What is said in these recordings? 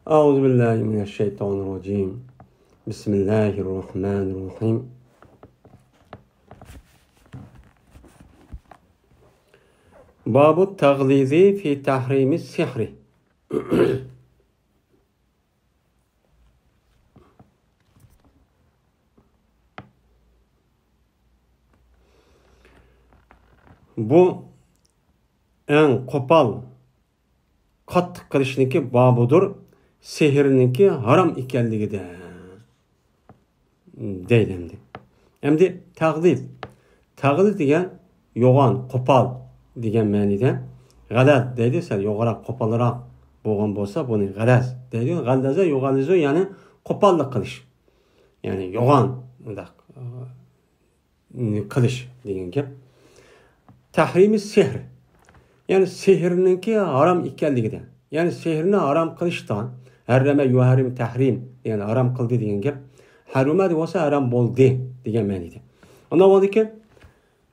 أعوذ بالله من الشيطان الرجيم بسم الله الرحمن الرحيم باب التغليظ في تحريم السحر Bu en kopal qattiq qilishniki bobudur, sehrniki harom ekanligida deydi endi. Endi tag'liz degan yo'g'on, qo'pol degan ma'noda, g'alaz deydi, sal yo'g'roq, qo'polroq bo'lgan bo'lsa, buni g'alaz deydi. G'alaza, yo'g'alizu, ya'ni qo'pollik qilish. Ya'ni yo'g'on undaq qilish degan gap. Tahrimi sehr. Yani sehrninki haram ekanligida. Yani sehrni haram qilishdan, harrama yuharim tahrim, yani haram qildi degan gap. Haruma bo'lsa haram bo'ldi degan ma'noda. Unda bo'ldiki,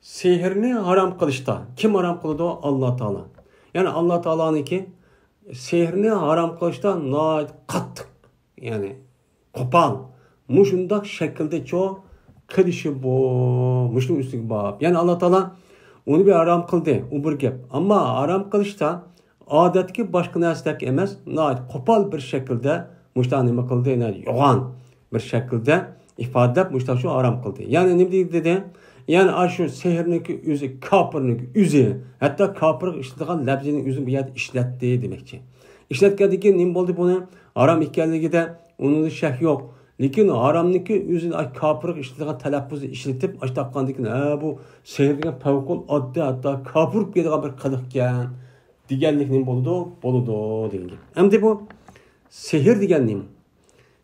sehrni haram qilishdan kim haram qildi? Alloh taolo. Yani Alloh taoloniki sehrni haram qilishdan noit qattiq, yani qo'pol, mushundoq shaklda qilishi bu, mushning ustiga bop. Yani Alloh taolo onu bir haram qildi, u bir gap. Ammo haram qilishda odatki boshqa narsadek emas, qo'pol bir shaklda mushta nima qildi, yo'g'on bir shaklda ifodalab mushta shu haram qildi. Ya'ni nima dedi? Ya'ni shu sehrniki o'zi, kofirniki o'zi, hatto kofir ishlagan labzining o'zini bu yerda ishlatdi demoqchi. İşletgandan nima bo'ldi buni? Haram ekanligida uning shak yo'q. Lekin haramniki o'zini kofirlik ishlagan talaffuzni ishlatib, ashtaqandikin, bu sehr degan favqul oddi, hatto kofir bo'lgan bir qiliqkan deganlik nima bo'ldi degan. Endi bu sehr degan nima?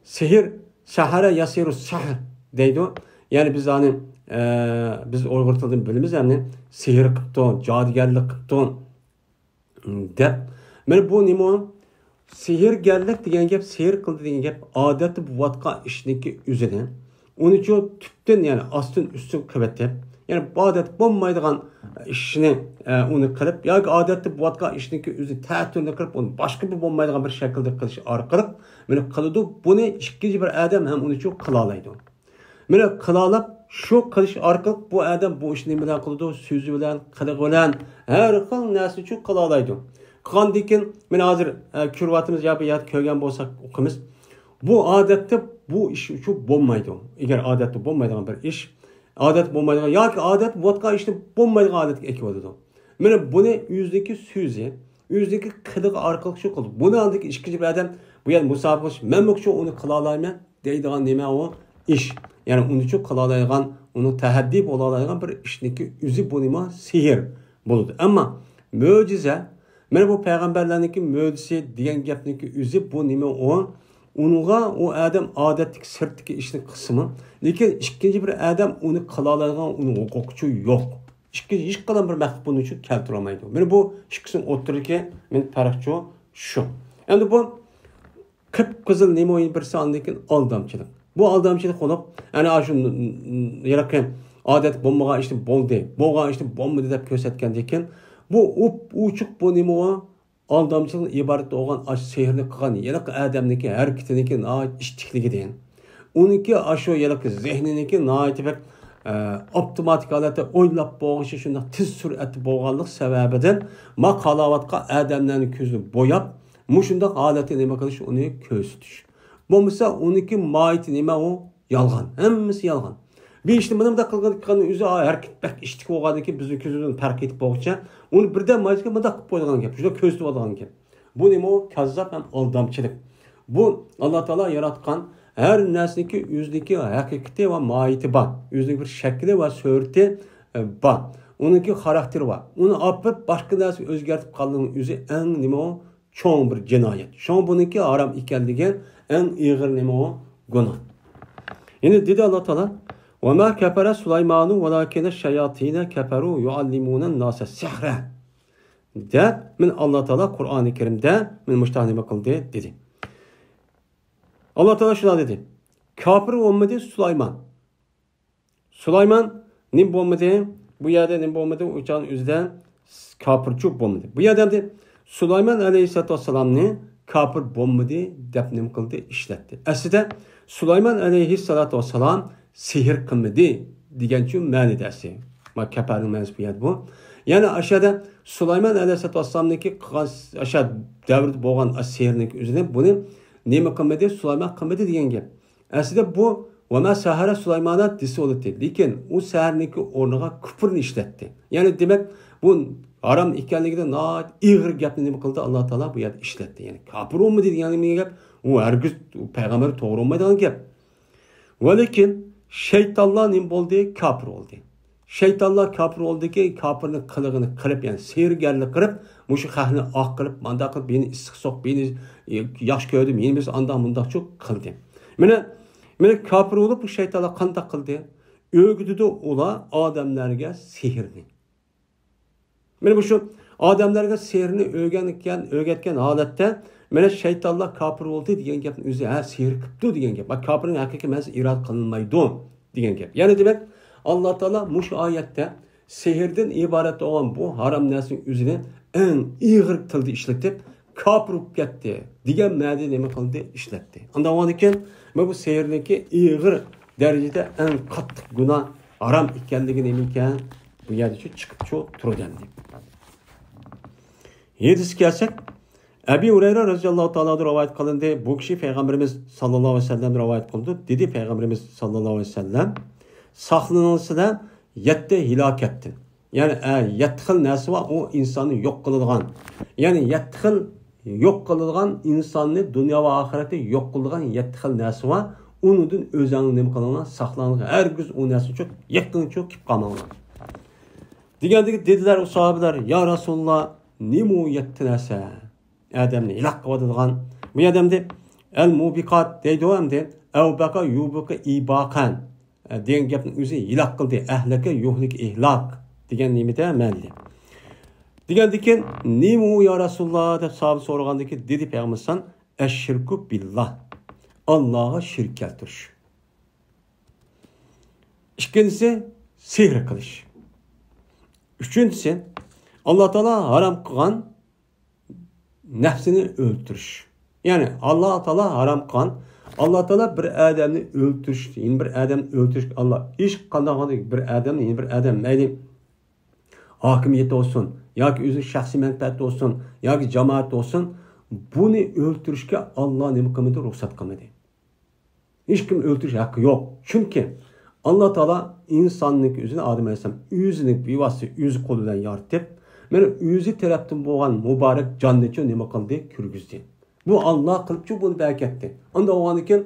Sehr sahara yasiru sahr deydi. Yani biz biz Uyg'ur tilida bilamiz, yani sehr qilibdi, jodugarlik qilibdi deb. Mana bu nima? Sehrgarlik degan gap, sehr qildi degan gap odatda bo'layotgan ishniki o'zini uni tubdan, yani ostin ustin qivatib, yani odat bo'lmaydigan ishni uni qilib, yoki odatda bo'layotgan ishniki o'zi ta'tilni qilib, uni boshqa bir bo'lmaydigan bir shaklda qilish orqali mana qiladi. Buni ikkinchi bir odam ham uni qila oladi. Mana qilolab shu qilish orqali bu odam bu ishni bilan qiladi, so'zi bilan, qilig'i bilan har xil narsa uchun qila oladi. Qandikin, men hozir ko'ryapmiz yoki ko'rgan bo'lsak o'qimiz. Bu odatda bu ish uchun bo'lmaydi. Agar odatda bo'lmaydigan bir ish, odat bo'lmaydigan yoki odat bo'tqa ishni bo'lmaydigan odatga ekiyordu. Mana buni o'zidagi so'zi, o'zidagi qilig'i orqali shu qildi. Buni aldiki ikkinchi bir odam bu yer musobaqa qilish, men bu uni qila olmayman deydigan nima u ish. Ya'ni uni uchun qila oladigan, uni tahaddi bo'la oladigan bir ishniki o'zi bu nima sehr bo'ladi. Ammo mo'jiza, mana bu payg'ambarlarningki mo'jizasi degan gapniki o'zi bu nima unga u odam odatdagi sirtdagi ishni qismi, lekin ikkinchi bir odam uni qila oladigan uni huquqi yo'q. Ikkinchi hech qanday bir maqsad buning uchun keltira olmaydi. Mana bu ikkisini o'tiriki men farqchi shu. Endi bu qip-qizil nima bir sondakin aldamchilik. Bu aldamchilik bo'lib, ana shu yaraqan odat bo'lmagan ishni bo'ldi, bo'lgan ishni bo'lmadi deb ko'rsatgandan keyin bu uçuk bu nima aldamchilik iborat bo'lgan sehrni qilgan yalaq odamniki harakatniki ishtiqligidan. Uniki shu yalaq zehniniki bir avtomatik holatda o'ylab bo'lg'ishi shunday tez sur'atli bo'lganlik sababidan maqalavatga odamlarning ko'zini bo'yab, mushundoq holatda nima qilish, uni ko'rsatish. Bo'lmasa uniki moyiti nima u yolg'on, hammasi yolg'on. Bir ishni bunda qilgan o'zi harakat bak ishtik bo'lganki bizni ko'zimizdan farq etib bo'lguncha uni birdan majga bunda qilib qo'ygan gap, juda ko'rsatib olgan gap. Bu nima u? Kazzob ham aldamchilik. Bu Alloh taolo yaratgan har narsaniki o'zidagi haqiqati va moyiti bor. O'zidagi bir shakli va surati bor. Uniki xarakteri bor. Uni olib boshqa narsa o'zgartib qolganning o'zi eng nima u? Cho'ng bir jinoyat. Cho'ng buniki harom ekanligi eng og'ir nima u? Gunoh. Endi dedi Alloh taolo وَمَا كَفَرَ سُلَيْمَانُ وَلَكِنَ الشَّيَاطِينَ كَفَرُوا يُعَلِّمُونَ النَّاسَ السِّحْرَ deb min Alloh taolo Qur'oni Karimda min mushtahni qildi dedi. Alloh taolo shuna dedi. Kofir bo'lmadi Sulaymon. Sulaymon nim bo'lmadi? Bu yerda nim bo'lmadi? O'chan o'zida kofirchi bo'lmadi. Bu yerda Sulaymon alayhisolatu vassalamni kafir bo'lmadi deb nima qildi, ishlatdi. Aslida Sulaymon alayhissalatu vassalam sehr qilmadi degan uchun ma'nodasi. Ma kafarning ma'nosi bu. Ya'ni aşağıda Sulaymon alayhissalatu vassalamniki qilgan aşağı davrda bo'lgan sehrning o'zini buni nima qilmadi, Sulaymon qilmadi degan gap. Aslida bu va ma sahara Sulaymona desa bo'ladi. Lekin u saharniki o'rniga kufrni ishlatdi. Ya'ni demak bu haram ekanligidan ig'ir gapni nima qildi? Alloh taolo bu yerda ishlatdi. Ya'ni kafir bo'lmadi degan gap u hargiz payg'ambar to'g'ri bo'lmaydigan gap. Va lekin shaytonlar nima bo'ldi? Kafir bo'ldi. Shaytonlar kafir bo'ldiki, kafirning qilig'ini qilib, ya'ni sehrgarlik qilib, mushu xalqni oq qilib, manda qilib, beni issiq soq, beni yaxshi ko'rdi, meni biz andan bundoqcha qildi. Mana kafir bo'lib bu shaytonlar qanday qildi? O'g'didi ular odamlarga sehrni. Mana bu shu odamlarga sehrni o'rgatgan holatda mana shaytonlar kafir bo'ldi degan gapni o'zi sehr qilibdi degan gap. Bak kafirning haqiqiy ma'nosi irod qilinmaydi degan gap. Ya'ni demak Allah Teala muş ayette sehirden ibaret olan bu haram nesinin üzerine en iğir tilde işletip kafir olup gitti. Digen ma'noda nima qildi, ishlatdi. Anda o'ndikin bu sehrniki iğir derecede en qattiq günah haram ekanligi nima ekan? Bu yerda chiqib turdi. Yedisi kelsak, Abi Hurayra radhiyallohu ta'ala rivoyat qilindi. Bu kishi payg'ambarimiz sallallohu alayhi vasallam rivoyat qildi. Dedi payg'ambarimiz sallallohu alayhi vasallam saqlanılsıda 7 hilakettin. Yani 7 xil narsa var o insanı yok kılılgan. Yani 7 xil yok kılılgan insanı dünya ve ahirette yok kılılgan 7 xil narsa var. Onudun özünün nima kılıngan saqlanılgan. Her gün o narsa çok yakın çok kip kalmalıgan. Degandeki dediler o sahabeler ya Resulullah nima 7 narsa? Adamni ilaq qiladigan. Bu adamda el mubiqat deydi o hamda avbaqa yubuqa ibaqan. Degan gapning o'zi iloq qildi. Ahlaka yuhlik ihlaq degan nimada ma'lum. Degandikin nima u ya Rasululloh deb sahoba so'ragandiki dedi payg'ambarsan ash-shirku billah. Allohga shirk keltirish. İkincisi sehr qilish. Üçüncüsü Allah Teala haram qilgan nefsini öldürüş. Yani Allah Teala haram qilgan Allah Teala bir adamni öldürüş, yeni bir adam öldürüş. Allah iş qanday bir adam, yeni bir adam mayli hakimiyeti olsun, yoki o'zi shaxsiy manfaati olsun, yoki jamoat olsun, buni öldürüşke Allah nima qilmadi, ruxsat qilmadi. Hech kim öldürüş haqqi yo'q. Chunki Allah Teala insonning o'zini Adem alayhisalom o'zining bevosita o'zi qo'li bilan yaratib, mana o'zi tarafdan bo'lgan muborak jonni nima qildi, kirgizdi. Bu Allah qilibchi buni bereketdi. Onda o'g'anikin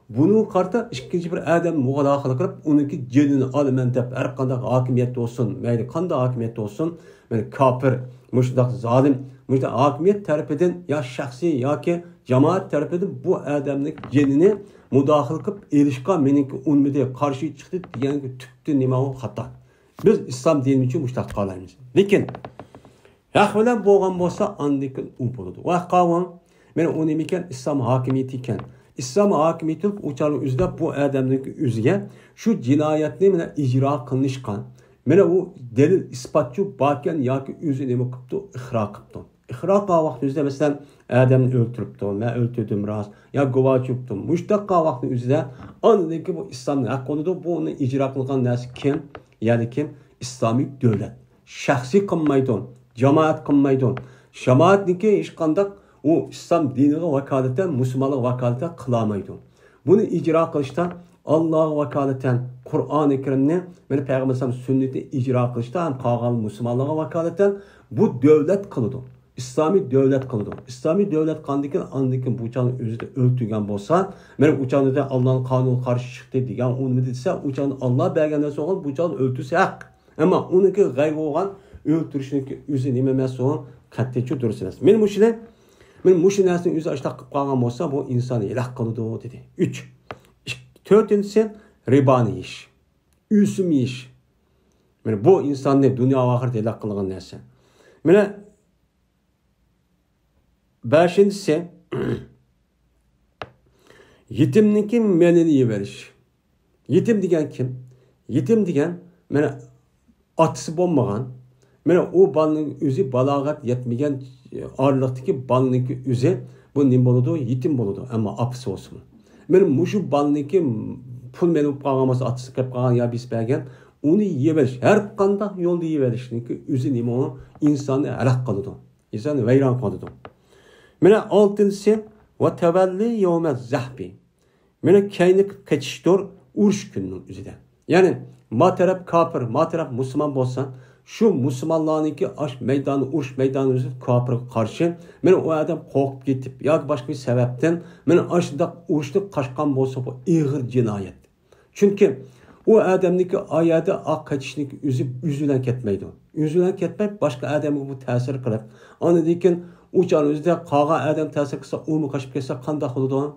buni qarta ikkinchi bir adam mug'aloqa qilib, uniki jinini olaman deb har qanday hokimiyat olsun, mayli qanday hokimiyat olsun, mana kafir, mushdaq zolim, mushdaq hokimiyat tarafidan ya shaxsiy yoki jamoat tarafidan bu odamning jinini mudohil qilib erishgan meniki unmidi qarshi chiqdi degan tupti nima u xato. Biz islom dini uchun mushtaq qolaymiz. Lekin haq bilan bo'lgan bo'lsa, andikin u bo'ladi. Va qavm men onu iken İslam hakimiyeti iken İslam hakimiyeti uçarın üzde bu adamın üzge şu cinayetini mene icra kılınışkan mene o delil ispatçı bakken ya ki üzü nemi kıptı ihra kıptı. İhra vakti üzde mesela adamı öldürüptü, ben öldürdüm rast ya guvacıptım. Müştakka vakti üzde anladı ki bu İslam'ın hakkında bu onu icra kılgan nesi kim? Yani kim? İslami devlet. Şahsi kılmaydın, cemaat kılmaydın. Cemaatniki iş kandak o İslam dinine vakaleten, Müslümanlık vakaleten kılamaydı. Bunu icra kılışta Allah'a vakaleten Kur'an-ı Kerim'ne ve Peygamber'in sünneti icra kılışta hem kağal Müslümanlığa vakaleten bu devlet kılıdı. İslami devlet kılıdı. İslami devlet kandikin andikin bu uçağın özü de öldüğün bolsa, benim uçağın da Allah'ın kanunu karşı çıktı diyen onu dediyse uçağın Allah belgenden sonra bu uçağın öldüyse hak. Ama onunki gayb olan öldürüşünki özü nememesi olan katliçi durursunuz. Benim muşu nersinin yüzü açtaq qıp qalğan bolsa bu insanı ilah qılıdı dedi. 3. 4-incisi ribani iş. Üzüm iş. Mana bu insanı dünya ve ahiret ilah qılğan narsa. Mana 5-incisi yetimniki melini yeveriş. Yetim degan kim? Yetim degan mana atisi bo'lmagan, mana o balning o'zi balog'at yetmagan orliqdagi balning o'zi Bu nim boludu, yetim boludu. Ama apısı olsun. Benim muşu balniki pul menip kalgamaz atısı kep kalgan ya bisbergen onu yiyeveriş. Her kanda yolda yiyeveriş. Üzü nime onu insanı alak kalıdı. İnsanı veyran kalıdı. Mene altıncısı ve tevelli yevme zahbi. Mene kaynak kaçıştır uruş gününün üzerinde. Yani ma taraf kafir, ma taraf Müslüman bolsa şu Müslümanlarınki aş meydanı, uruş meydanı üzerinde kafir karşı mene o adam korkup gitip ya başka bir sebepten mene aşıda uruşluk kaçkan bolsa bu ağır cinayet. Çünkü o adamniki ayada ak kaçışniki üzülen ketmeydi. Üzülen ketmek başka adamı bu tesir kılıp. Onu dikin uçan üzerinde kağa adam tesir kılsa o mu kaçıp kesse kanda kılıdı.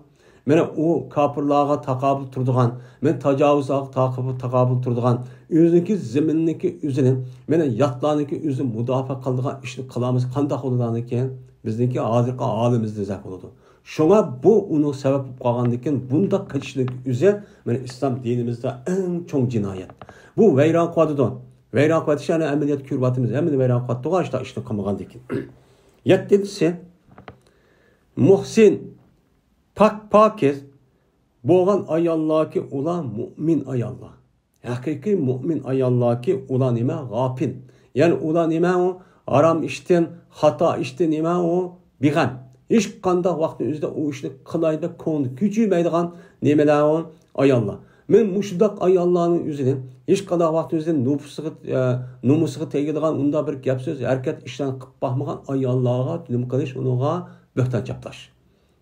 Mene o kapırlığa takabül turduğan, men tacavuz'a takabül turduğan, üzündeki zeminniki üzünün, mene yatlarındaki üzün müdafaa kaldığan işini kılamız kanda kılıdan iken, bizdeki azirka alimizde zek oldu. Şuna bu onun sebep kalgandikin bunda kaçışlık üzere mene İslam dinimizde en çok cinayet. Bu veyran kuadıdan. Veyran kuadı yani ameliyat kürbatımız. Hemen veyran kuadı da işte işini kamagandikin. Yettincisi Muhsin pakiz boğan ayallaki ulan mümin ayallah. Hakiki mümin ayallaki ulan nime gafin. Yani ulan nime o aram işten, hata işten nime o biğen. Hiç kanda vakti üzde o işini kılayda konu küçülmeydiğen nimeler o ayallah. Men muşudak ayallah'ın üzerine hiç kanda vakti üzde numusuğu tegediğen onda bir gap söz erket işten kıp bakmagan ayallah'a nime kılış onuğa böhtan çaplaş.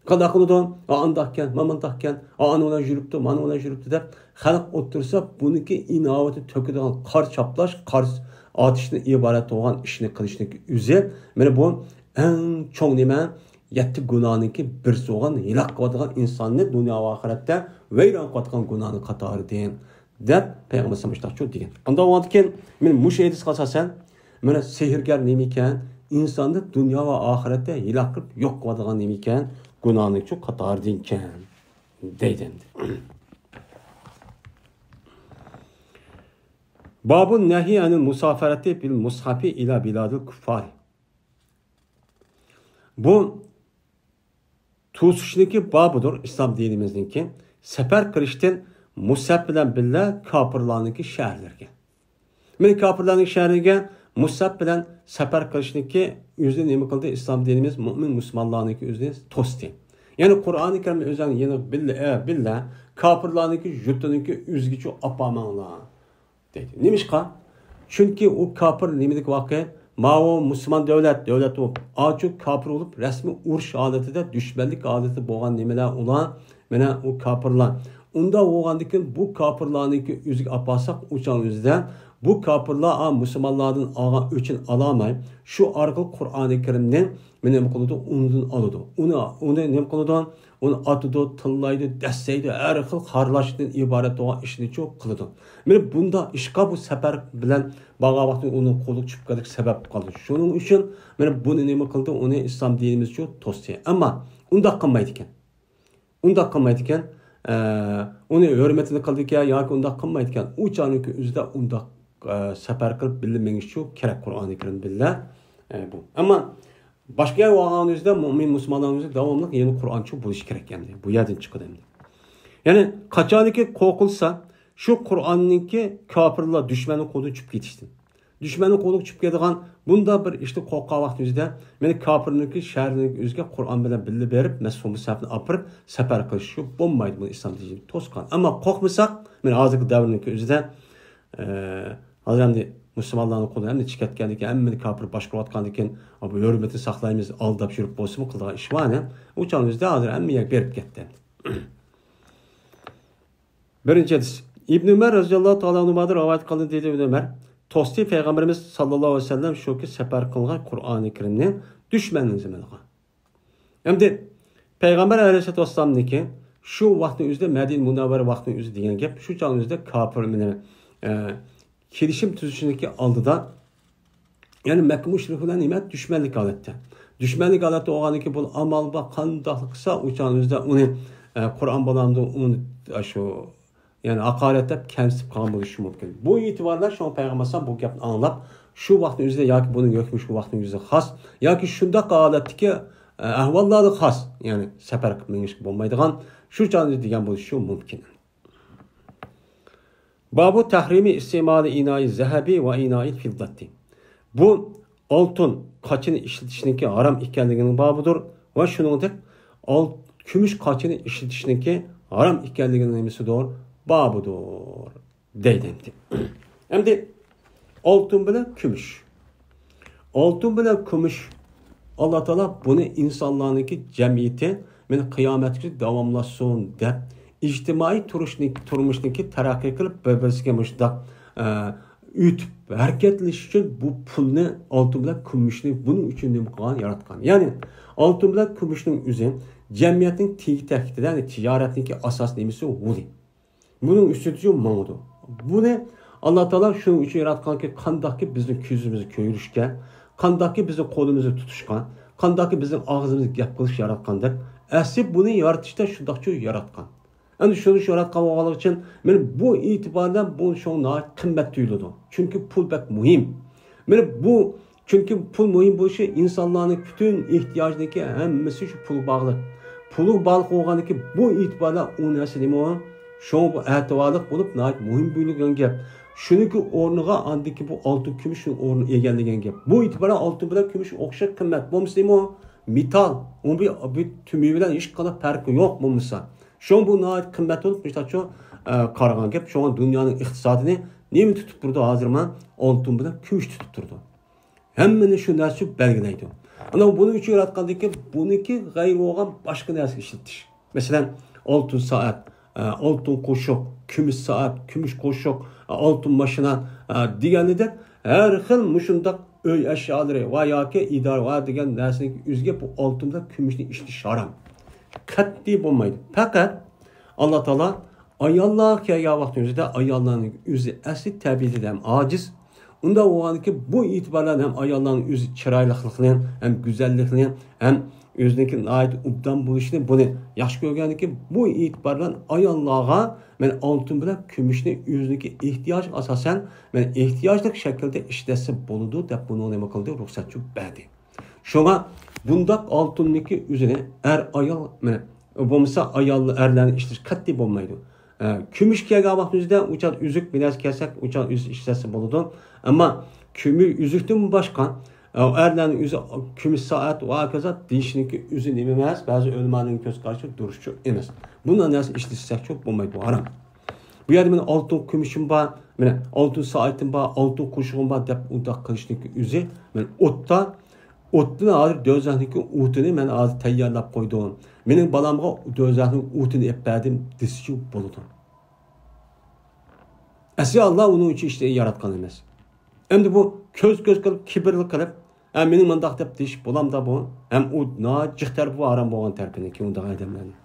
Kada kılıdan, andahken, mamandahken, ona jürüptü, ona jürüptü de halk otursa bununki inaveti töküden kar çaplaş, kar atışını ibaret olan işini kılışındaki üze. Mene bu en çok nime yetti günahınki bir soğan hilak kıvadıgan insanını dünya ve ahirette veyran kıvadıgan günahını katarı deyin. Dep Peygamber Samıştak çok deyin. Anda o andıken, men muş edis kalsasen, mene sehirger nemiken, insanı dünya ve ahirette hilak kılıp yok kıvadıgan nemiken, günahını çok katar dinken deydendi. Babun nehiyanın musafereti bil mushafi ila biladil kuffari. Bu tuğsuşundaki babıdır İslam dinimizdeki. Sefer kırıştın mushaf bilen billa kapırlarındaki şehirlerge. Men kapırlarındaki şehirlerge mushaf bilen sefer kırışındaki yüzde nemi kıldı İslam dinimiz mümin Müslümanlarındaki yüzde tosti. Yani Kur'an-ı Kerim'de özellikle yine billa kapırlarındaki jüttününki üzgücü apamanlar dedi. Neymiş ka? Çünkü o kapır nemedik vakı mao Müslüman devlet o açık kapır olup resmi uruş adeti de düşmanlık adeti boğan nemeler olan mene o kapırlar. Onda oğandaki bu kapırlarındaki üzgü apasak uçan yüzden bu kapırlar Müslümanlardan ağa için alamayıp şu arka Kur'an-ı Kerim'den benim konuda ondan alıdı. Onu ne konudan onu atıdı, tıllaydı, desteydi, her xil harlaştın ibaret olan işini çok kıldı. Men bunda işqa bu sefer bilen bağa vakti onun koluk çıkıp sebep kaldı. Şunun için men bunu neme kıldı? Onu İslam dinimiz çok tosti. Ama onda qılmaydı ekan. Onda qılmaydı ekan. Onu hürmetini kıldı ki ya ki onda qılmaydı ekan. O canıki üzde onda sefer kılıp bilmeniz çok gerek Kur'an-ı Kerim billah bu. Ama başka vaganızda mümin Müslümanlarımızda devamlı yeni Kur'ançı buluş gerek yani. Bu yerden çıkıyor yani. Yani kaçaniki korkulsa şu Kur'an'ınki kafirler düşmanın kolu çıkıp yetişti. Düşmanın kolu çıkıp yediğin bunda bir işte korka vaktimizde beni kafir'ninki şehir'ninki üzge Kur'an bilen bildi berip mesum safını apırıp sefer kılışıyor. Bombaydı bunu İslam diyeceğim. Toskan. Ama korkmasak ben azıcık davranınki üzde hazırlamdı Müslümanların kolu hem de çıkartkendiken hem de kapır başkuratkandiken bu hürmeti saklayımız aldap yürüp bozumu kıldığı iş var ne? Uçağımızda hazır hem de berip gitti. Birinci hadis. İbn Ömer radıyallahu ta'ala anhu'dan rivayet kılındı dedi İbn Ömer. Tosti Peygamberimiz sallallahu aleyhi ve sellem şu ki sefer kılgan Kur'an-ı Kerim'nin düşmanının zamanıga. Hem de Peygamber aleyhissalatu vesselam'niki şu vaktin üzerinde Medine Münevvere vaktin üzerinde diyen gap şu çağın üzerinde kapır kelişim tüzüşündeki aldıda yani Mekke müşriklerine nimet düşmanlık alette. Düşmanlık alette oğaniki bu amal ve kandaklıksa uçağınızda onu Kur'an bağlamında onu şu yani hakaretlep kemsip kalmalı şu mümkün. Bu itibarla şu an Peygamber bu yapını anlap şu vaktin üzerinde ya ki bunun yokmuş bu vaktin üzerinde has ya ki şunda aletki ahvollarda xos, ya'ni safar qilib minish bo'lmaydigan shu joyda degan bo'lishi mumkin. Babu tahrimi istimali inayi zahabi va inayi fiddati. Bu oltin qochini ishlatishniki harom ekanligining babudir va shuningdek kumush qochini ishlatishniki harom ekanligining nimasidir? Babudir deydi. Endi oltin bilan kumush. Oltin bilan kumush Allah Teala bunu insanlarniki jamiyati meni qiyomatgacha davomlashsin deb ijtimoiy turmushniki taraqqiy qilib bir-biriga mushtaq o'tib harakatlash uchun bu pulni oltin bilan kumushni buning uchun nima qilgan yaratgan. Ya'ni oltin bilan kumushning o'zi jamiyatning tegi-takitida, ya'ni tijoratniki asos nimasi o'zi. Buning ustida ma'noda. Buni Allah Teala shuning uchun yaratganki, qandaqki bizning ko'zimizni ko'rishga, qandaqki bizning qo'limizni tutishgan, qandaqki bizning og'zimizni gap qilish yaratgandek, asli buni yaratishda shundaqcha yaratgan. Endi shuni yaratgan bo'lganligi uchun men bu e'tibordan bu shunga qimmat tuyuladi. Chunki pul bak muhim. Men bu chunki pul muhim bo'lishi insonlarning butun ehtiyojniki hammasi shu pul bog'liq. Pulu bog'liq bo'lganligi bu e'tibordan u narsa nima? Şu bu etibarlık olup muhim büyülgen gap. Şununki ornuğa andaki bu altın kümüşün ornu egenligen gap. Bu itibaren altın bilen kümüş okşak kıymet. Bu mesela o metal. Onun bir tümü bilen hiç kadar farkı yok bu mesela. Şu bu nahit kıymet olup işte şu karagan gap. Şu an dünyanın iktisadını nemi tutup durdu hazırman? Altın bilen kümüş tutup durdu. Hemen şu nersi belgeleydi. Ama bunu üçü yaratkandaki bununki gayrı olan başka nersi işletiş. Mesela altın saat. Altın koşuk, kümüş saat, kümüş koşuk, altın maşina degeni de her xil muşundaq öy eşyaları va yoki idora va degan narsaning o'ziga bu oltinda kumushni ishtish harom. Qat'iy bo'lmaydi. Faqat Alloh taolo ayollar kelgan vaqtimizda ayollarning o'zi asli tabiatidan ojiz. Unda o'g'anki bu e'tiborlar ham ayollarning o'zi chiroyliligini, ham go'zalligini, ham o'ziniki ait ubdan bo'lishini buni yaxshi ko'rganiki bu e'tibordan ayollarga men oltin bilan kumushni o'ziniki ehtiyoj asosan men ehtiyojli shaklda ishlasa bo'ladi deb buni nima qildi ruxsatchi berdi. Shunga bundaq oltinniki o'zini ayol men bo'lmasa ayol erlarni ishlash qat'iy bo'lmaydi. Kumush kelgan vaqtimizda o'char uzuk bilan kelsak o'char uzuk ishlasa bo'ladi. Ammo kumush uzukdan boshqa erlerning o'zi kumush soat va kaza deyishniki o'zi nima emas, ba'zi o'lmaning ko'z qarshi durishchi emas. Bundan narsa ishlashsak çok bo'lmaydi, bu harom. Bu yerda men oltin kumushim bor, men oltin soatim bor, oltin qo'shig'im bor deb undaq qilishniki o'zi men o'tdan hozir do'zaxniki o'tini men hozir tayyorlab qo'ydim. Mening balamga do'zaxning o'tini ep berdim desichi bo'ladi. Asli Allah uning uchun ishni yaratgan emas. Endi bu ko'z qilib kibrlik qilib mening mundaq deb deyish bo'lamda bu. Ham u nojiq tarafı bu harom bo'lgan tarafniki undaq odamlarning.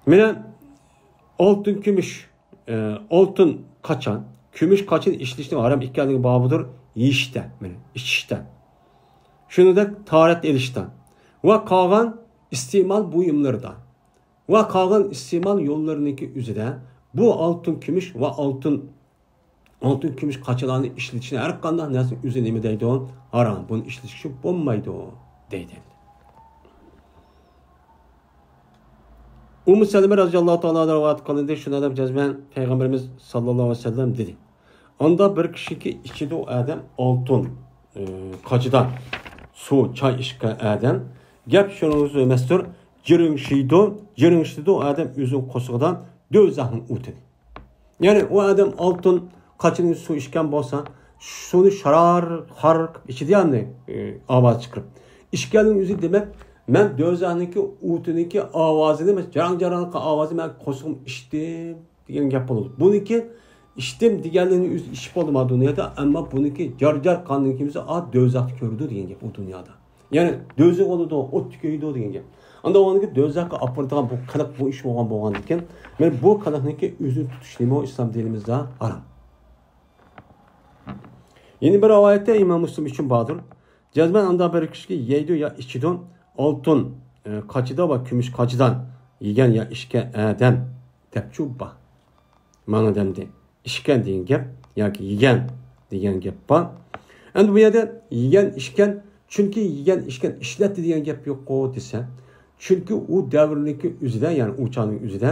Mena oltin kumush, oltin qachon, kumush qachon ishlashning harom ekanligi babudir yeyishda, mena ichishda. Shuningdek tahorat elishdan va qolgan iste'mol buyumlaridan va qolgan iste'mol yo'llariniki o'zida bu oltin kumush va oltin kumush qachalarni ishlatishni har qanday narsa o'zi nima deydi? Harom. Buni ishlatish bo'lmaydi deydi. Ummu Salime radhiyallohu ta'ala rivoyat qilindi, shunda deb jazman payg'ambarimiz sallallohu alayhi vasallam dedi. Onda bir kishiki ichida u odam oltin qachidan suv choy ishga odam gap shunisi emasdir. Jiringshidi u odam o'zining qo'sig'idan do'zaxning o'tini. Ya'ni u odam oltin qachining suv ichgan bo'lsa, shuni sharar ichida ham ovoz chiqarib. Ichganning o'zi demak, men do'zaxniki o'tiniki ovozini emas, jarang-jarang ovozi men qo'sig'im ichdim degan gap bo'ladi. Buniki ichdim deganligini o'zi ichib bo'ldi bu dunyoda, ammo buniki jar-jar qonnikimizni do'zaxni ko'rdi degan gap bu dunyoda. Ya'ni do'zax bo'ladi, o't ko'ydi degan gap. Anda onunki do'zaxga apırdıgan bu qiliq bu ish bo'lgan ekan, men bu qiliqniki o'zini tutish nima islom dinimizda harom. Yeni bir rivayette İmam Müslim için bağdır. Cezmen anda bir kişi yeydi ya içidon altın kaçıda ve kümüş kaçıdan yiyen ya işke edem tepçubba. Mana demdi. İşken diyen gep ya ki yiyen diyen gep ba. And bu yerde yiyen işken Chunki yegan ichgan ishlatdi degan gap yo'q-ku desa, chunki u davrniki o'zida, ya'ni u chog'ning o'zida,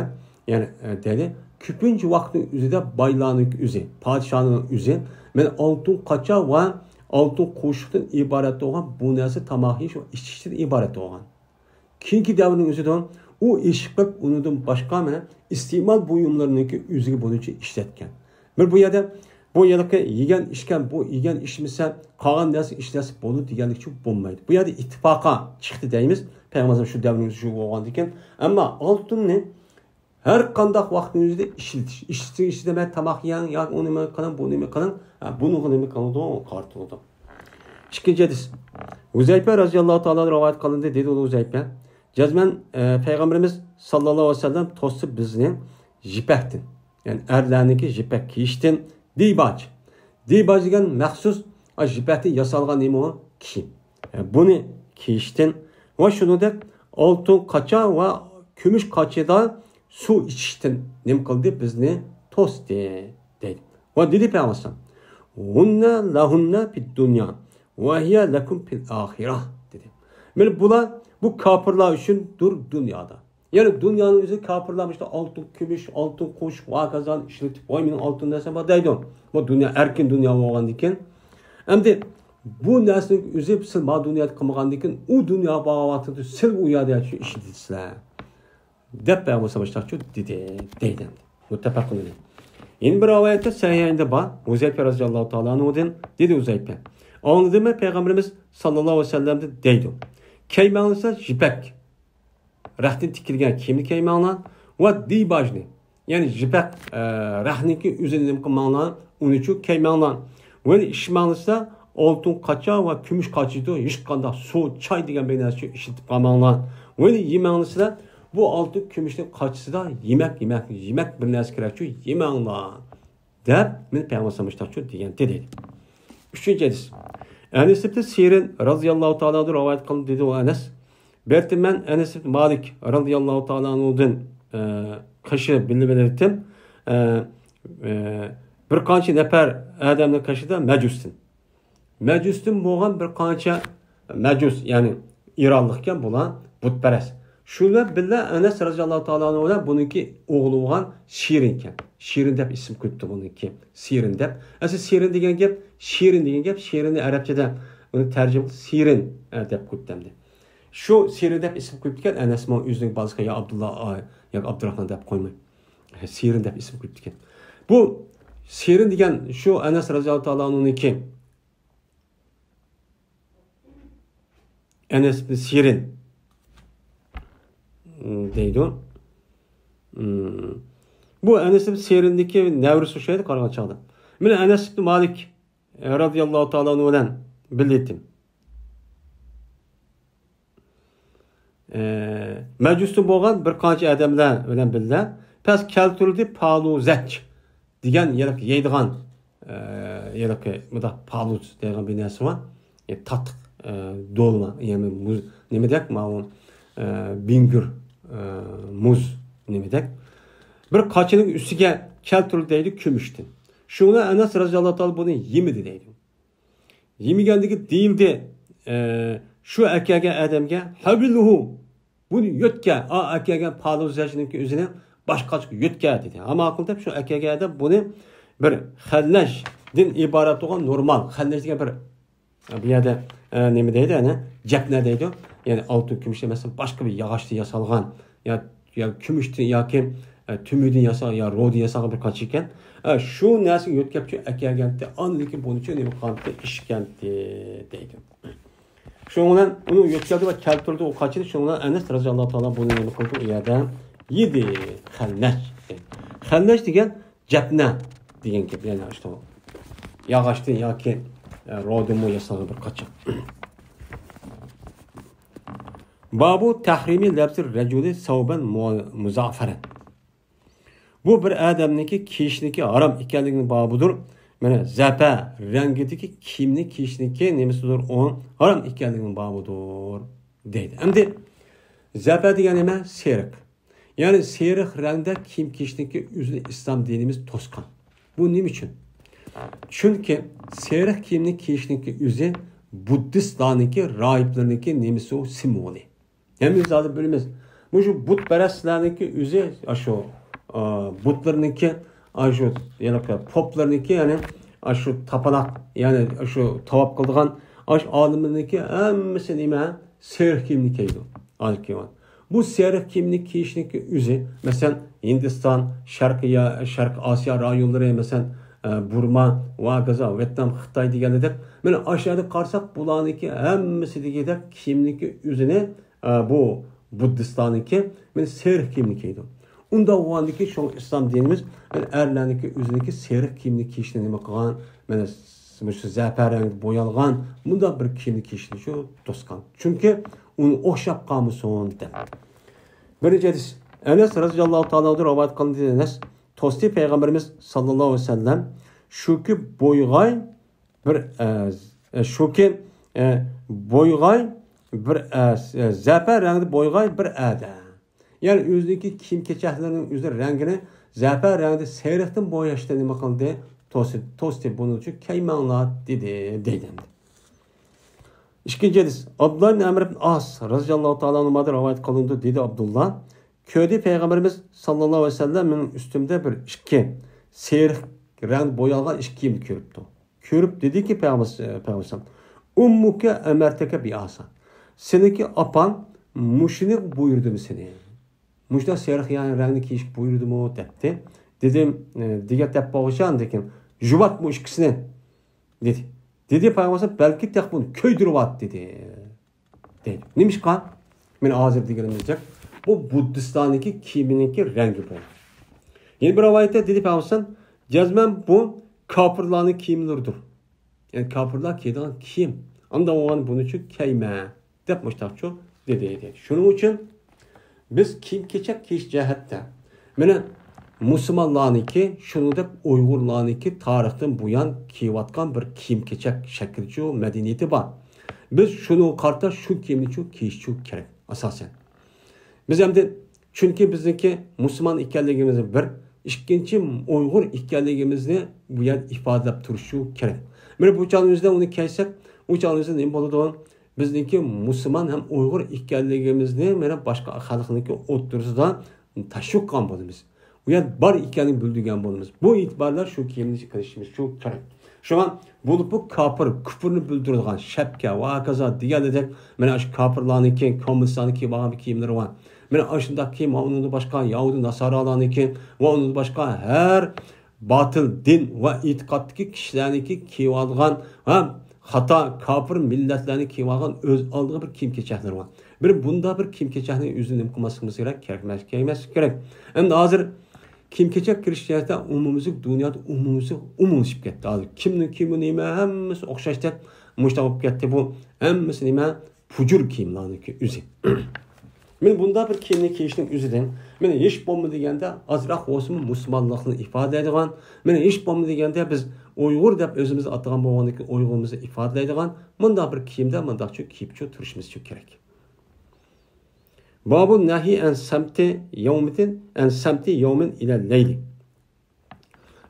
ya'ni dedi, ko'pincha vaqtning o'zida boylarning o'zi, podshohning o'zi, men oltin qacha va oltin qo'shiqdan iborat bo'lgan bu narsa tamoqi shu ichishdan iborat bo'lgan. Keyingi davrning o'zida u ishib qilib, unidan boshqa mana iste'mol buyumlariniki o'ziga bo'yicha ishlatgan. Bu yerda bu yerda yegan ishgan bu yegan ishmisa qolgan narsa ishlasa bo'ladi deganlik bo'lmaydi. Bu yerda ittifoqa chiqdi deymiz. Payg'ambar shu davrning shu bo'lgan ekan. Ammo oltinni har qanday vaqtning o'zida ishlatishda men tamoq yeng yoki uni nima qiling, bu nima qiling, buni nima qiladi, qartıldı. İkinci hadis. Uzayfa radhiyallohu ta'ala rivoyat qilindi, dedi Uzayfa. Cazmen Peygamberimiz sallallahu aleyhi ve sellem tostu bizni jipektin. Yani erlerniki jipek kiyiştin. Dibaj. Dibaj degan maxsus jipekti yasalgan nima o? Kiyim. Bunu kiyiştin. Ve şunu da oltin qacha ve kumush qachida su içiştin. Nim qildi bizni tosti dedi. Ve dedi Peygamber. Hunna lahunna fid dunya ve hiye lekum fil ahireh dedi. Yani bu kafirler için dur dünyada. Yani dünyanın yüzü kafirlamıştı altın, kumush, altın, kuş, vakazan işletip, oyunun altın dese var deydi. Bu dünya erkin dünya olan diken. Hem de bu neslin yüzü sil ma dünyada kılmagan diken, o dünya bağlatı sil uyada yaşıyor işletilsizler. Dep ben bu savaşta çok deydim. Muttefakun dedi. Yeni bir avayette sahihinde var. Uzayfa radhiyallahu ta'ala anhu'dan dedi Uzayfa. Anladı mı Peygamberimiz sallallahu aleyhi ve sellem de deydi. Keymanlısa jipek. Rahtin tikilgen kimli keymanlar ve dibajni. Yani jipek rahniki üzerinde kılmanlar, onun için keymanlar. Ve işmanlısa altın qacha ve kumush qachido hiç kanda su, çay degen bir narsa işitip kalmanlar. Ve yemanlısa bu altın kumushning qachisi da yemek bir narsa kerak yemanlar. Deb men Peygamber sallallahu degan dedi. Üçüncü hadis. Enes ibn Sirin radhiyallahu ta'ala rivayet qildi dedi o Enes. Berti men Enes ibn Malik radhiyallahu ta'ala anhu'dan qaşı bilib belirtdim. Bir qancha nafar odamning qashida majustin. Majustin bo'lgan bir qancha majus, ya'ni İranlıkkan bulan butparast. Şunlar billa Enes radhiyallahu ta'ala anhu'dan buniki o'g'li bo'lgan Sirin ekan. Şirin deb isim ko'pdi buniki. Sirin deb. Asli Sirin degan gap, Şirinni arabchada uni tarjima Sirin deb ko'pdamdi. Shu Sirin deb isim ko'pdikan Enes mo o'zining balasiga ya Abdullah ya Abdurrahman deb qo'ymay. Sirin deb isim ko'pdikan. Bu Sirin degan shu Enes radhiyallahu ta'ala anhuniki. Enes ibn Sirin deydi. Bu Enes ibn Sirin'deki nevrisi şeydi qargan çağda. Mene Enes ibn Malik radhiyallahu ta'ala anhu'dan bildim. Majusi bo'lgan bir qancha odamlar bilan birga pas keltirdi paluzach degan yeydigan buda paluz degan bir narsa bor. Tatıq dolma, yani muz nima dek ma'lum bingür muz nima dek bir qachining ustiga keltirdi deydi kumushdan. Şuna Enes radhiyallahu ta'ala bunu yemedi deydi. Yemegandigi deyildi şu akaga adamga habiluhu bunu yotga akaga paluzachninki o'zini boshqacha yotga dedi. Ama aqlda şu akaga adam bunu bir xallashdan iborat bo'lgan normal xallash degan bir yerda nima deydi ana japna deydi. Yani altın kumush emas, boshqa bir yog'ochdan yasalgan ya kumushdan yoki tümüdün yasağı ya rodi yasağı bir kaç iken şu nersi yotkapçı akagenti anliki bunun için nima qildi ishkenti deydi. Şundan onu yotkapdi ve keltirdi o kaçını şundan Enes radhiyallahu ta'ala bunu nima qildi u yerda yedi xallash. Xallash degan japna degan gap, yani işte yog'ochdan yoki rodimi yasağı bir kaç. Babu tahrimi labsir rajuli savban muzaffaran. Bu bir adamniki kiyishniki haram ekanligining babudur. Mana zapa rangidagi kiyimni kiyishniki nemasidir o haram ekanligining babudur deydi. Endi zapa degan nima? Seriq. Yani seriq rangda kiyim kiyishniki o'zini islom dinimiz to'sqan. Bu nima uchun? Chunki seriq kiyimni kiyishniki o'zi Buddistlarniki, rahiplarniki nemisi o simvoli. Hem biz adı bilimiz. Bu şu Budperestlarniki üze şu Budlarniki, şu yani poplarniki yani şu tapanak yani şu tavap kıldıgan adamlarniki hemmisi nime serh kimlikeydi. Bu serh kimlik kişiniki üze mesela Hindistan, Şark Asya rayonları mesela Burma, Vagaza, Vietnam, Xitay deganidek. Mana aşağıda qarsak bularniki hemmisi degidek kimniki üzüne bu Buddistaniki men serh kimlikiydi. Unda ovandiki şu İslam dinimiz erlarniki üzüniki serh kimlik kişini nima qilgan? Mana şu zafarang boyalgan bunda bir kimlik kişini şu toskan. Çünkü onu o'xshab qolmasin deb. Birinci hadis Enes radhiyallohu ta'ala rivoyat qildi. Enes Tosti Peygamberimiz sallallahu aleyhi ve sellem şuki boygay bir zafer rengli boygay bir ada. Yani yüzdeki kim keçahlarının yüzü rengini zafer rengli seyrihtin boyaşta nima qildi? Tosti bunun için kaymanlar dedi. İkinci hadis Abdullah ibn Amr ibn As radhiyallohu ta'ala anhu'dan rivayet kılındı dedi Abdullah. Köyde Peygamberimiz sallallahu aleyhi ve sellem'in üstümde bir iki serih renk boyalgan iki kiyim körüptü. Körüp dedi ki Peygamberimiz ummuke emerteke bir asa. Seninki apan muşini buyurdu mu seni? Muşda serih yani renkli kiyiş buyurdu mu dedi. Dedim diye tep bağışan dedim. Juvat mu ikisini dedi. Dedi Peygamberimiz belki tek bunu köydürüvat dedi. Neymiş kan? Ben hazır diyelim. Bu Buddistan'daki kiminki rengi bu. Yeni bir rivayette dedi Peygamber cezmen bu kafirlerin kimleridir. Yani kafirler kiydiğin kim? Anda olan bunun için keyme. Depmiştakçı dedi. Şunun için biz kim keçek kiş cehette. Mene Müslümanlarınki, şunu da Uygurlarınki tarihten bu yan kiyivatkan bir kim keçek şekilci medeniyeti var. Biz şunu karta şu kimli şu kiş şu gerek asasen. Biz hem de çünkü bizdeki Müslüman ikenligimizni bir, ikinci Uygur ikenligimizni bu yer ifade edip turuşu gerek. Böyle bu çağımızda onu keysek, o çağımızda ne olur? Bizdeki Müslüman hem Uygur ikenligimizni mana başka halkınki oturusda taşıkan bolumuz. Bu yer bar ikenini bildiğen bolumuz. Bu itibarlar şu kimlici kılışımız şu gerek. Şu an bu kafir, küfürünü bildirdiğin şepke, vakaza diyelecek. Mana şu kafirlarınki, komünistlarınki bağlı kiyimleri var. Mana aşındaki onun başka Yahudi Nasaralarınki ve onun başka her batıl din ve itikattaki kişilerinki kiyvalgan hata kafir milletlerini kiyvalgan öz aldığı bir kim keçehleri var. Bir bunda bir kim keçehinin yüzünü nimkumasımız gerek, gerek. Hem de hazır kim keçek kirişlerde umumuzluk dünyada umumlaşıp ketdi. Kimni nime hemmisi okşaştık muştaqıp ketdi bu hemmisi nime fucur kiyimlarniki üzü. Men bunda bir kimlik kiyişning üzüden men hiç bo'lma deganda azroq olsun musulmonlikni ifodalaydigan, men hiç bo'lma deganda biz Uyg'ur deb o'zimiz atagan bo'lganlikni Uyg'urimizni ifodalaydigan bunda bir kiyimda mundaqcha kiyibchi turishimiz kerak. Babu nahi an samti yawmin ila leyli.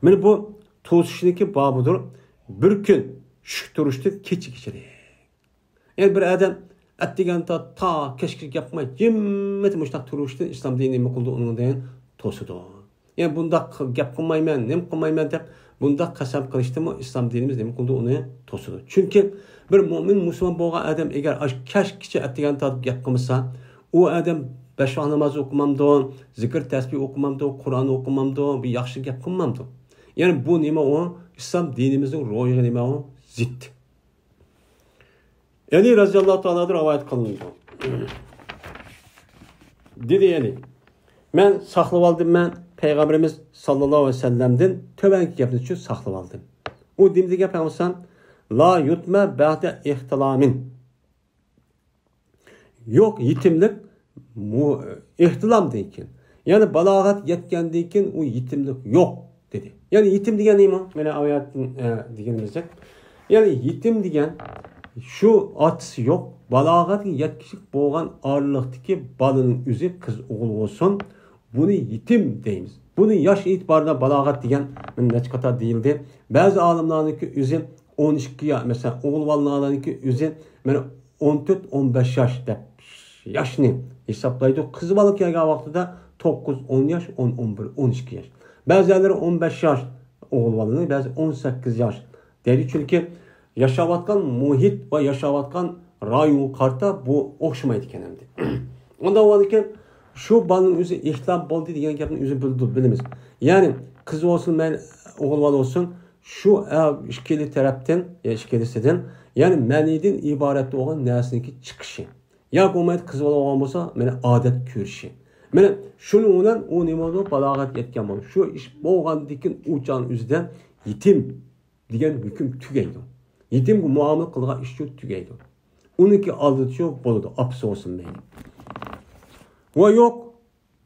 Men bu to'sishniki babudur. Bir kun shu turishni kechikishlik. Yani bir adam ettigen ta keşke yapmay cimmet muştak turuştu İslam dini mi kıldı onun deyin tosudu. Yani bunda yap kılmayman, nem kılmayman dep bunda kasam kılıştı mı İslam dinimiz nem kıldı onu tosudu. Çünkü bir mümin Müslüman boğan adam eğer keşke ettigen ta yap kılmışsa o adam beş vakit namaz okumamdı, zikir tesbih okumamdı, Kur'an okumamdı, bir yaxşı yap kılmamdı. Yani bu nima o İslam dinimizin ruhu nima o zit. Ali radhiyallahu ta'ala'dır rivayet kılındı. Dedi yani. Men saxlab aldım men Peygamberimiz sallallahu aleyhi ve sellem'den töbenki gapni üçün saxlab aldım. O demdi gap olsan la yutma ba'da ihtilamin. Yok yetimlik ihtilam deyken. Yani balağat yetkendiken o yetimlik yok dedi. Yani yetim degen nima? Mene ayatın degenimizde. Yani yetim degen şu atısı yok. Balağat yetkişik boğan ağırlıktaki balının üzü kız oğul olsun. Bunu yetim deyimiz. Bunun yaş itibarında balağat degen neçkata değildi. Bazı alimlarınki üzü 12 yaş mesela oğul vallalarınki özü mana 14-15 yaş deb yaşını hesaplaydı. Kız balık yaga vaqtida 9-10 yaş, 10-11-12 yaş. Bazıları 15 yaş oğul valanı, bazı 18 yaş. Dedi çünkü yaşavatkan muhit ve yaşavatkan rayon karta bu oxşamaydı kenemdi. Onda oldu ki şu balın özü ihtilaf oldu diyen gapni özü bilimiz. Yani kız olsun ben oğul val olsun şu işkili taraftan ya işkilisinden yani meniden ibaret olan nersiniki çıkışı. Ya olmaydı kız olan olmasa meni adet körüşü. Meni şunu olan o nimada balagat yetken var. Şu iş boğandikin uçan üzden yetim diyen hüküm tügeydi. Yetim bu muamele kılga işçi tügeydi. Onunki aldıçı boludu. Apsı olsun beni. Ve yok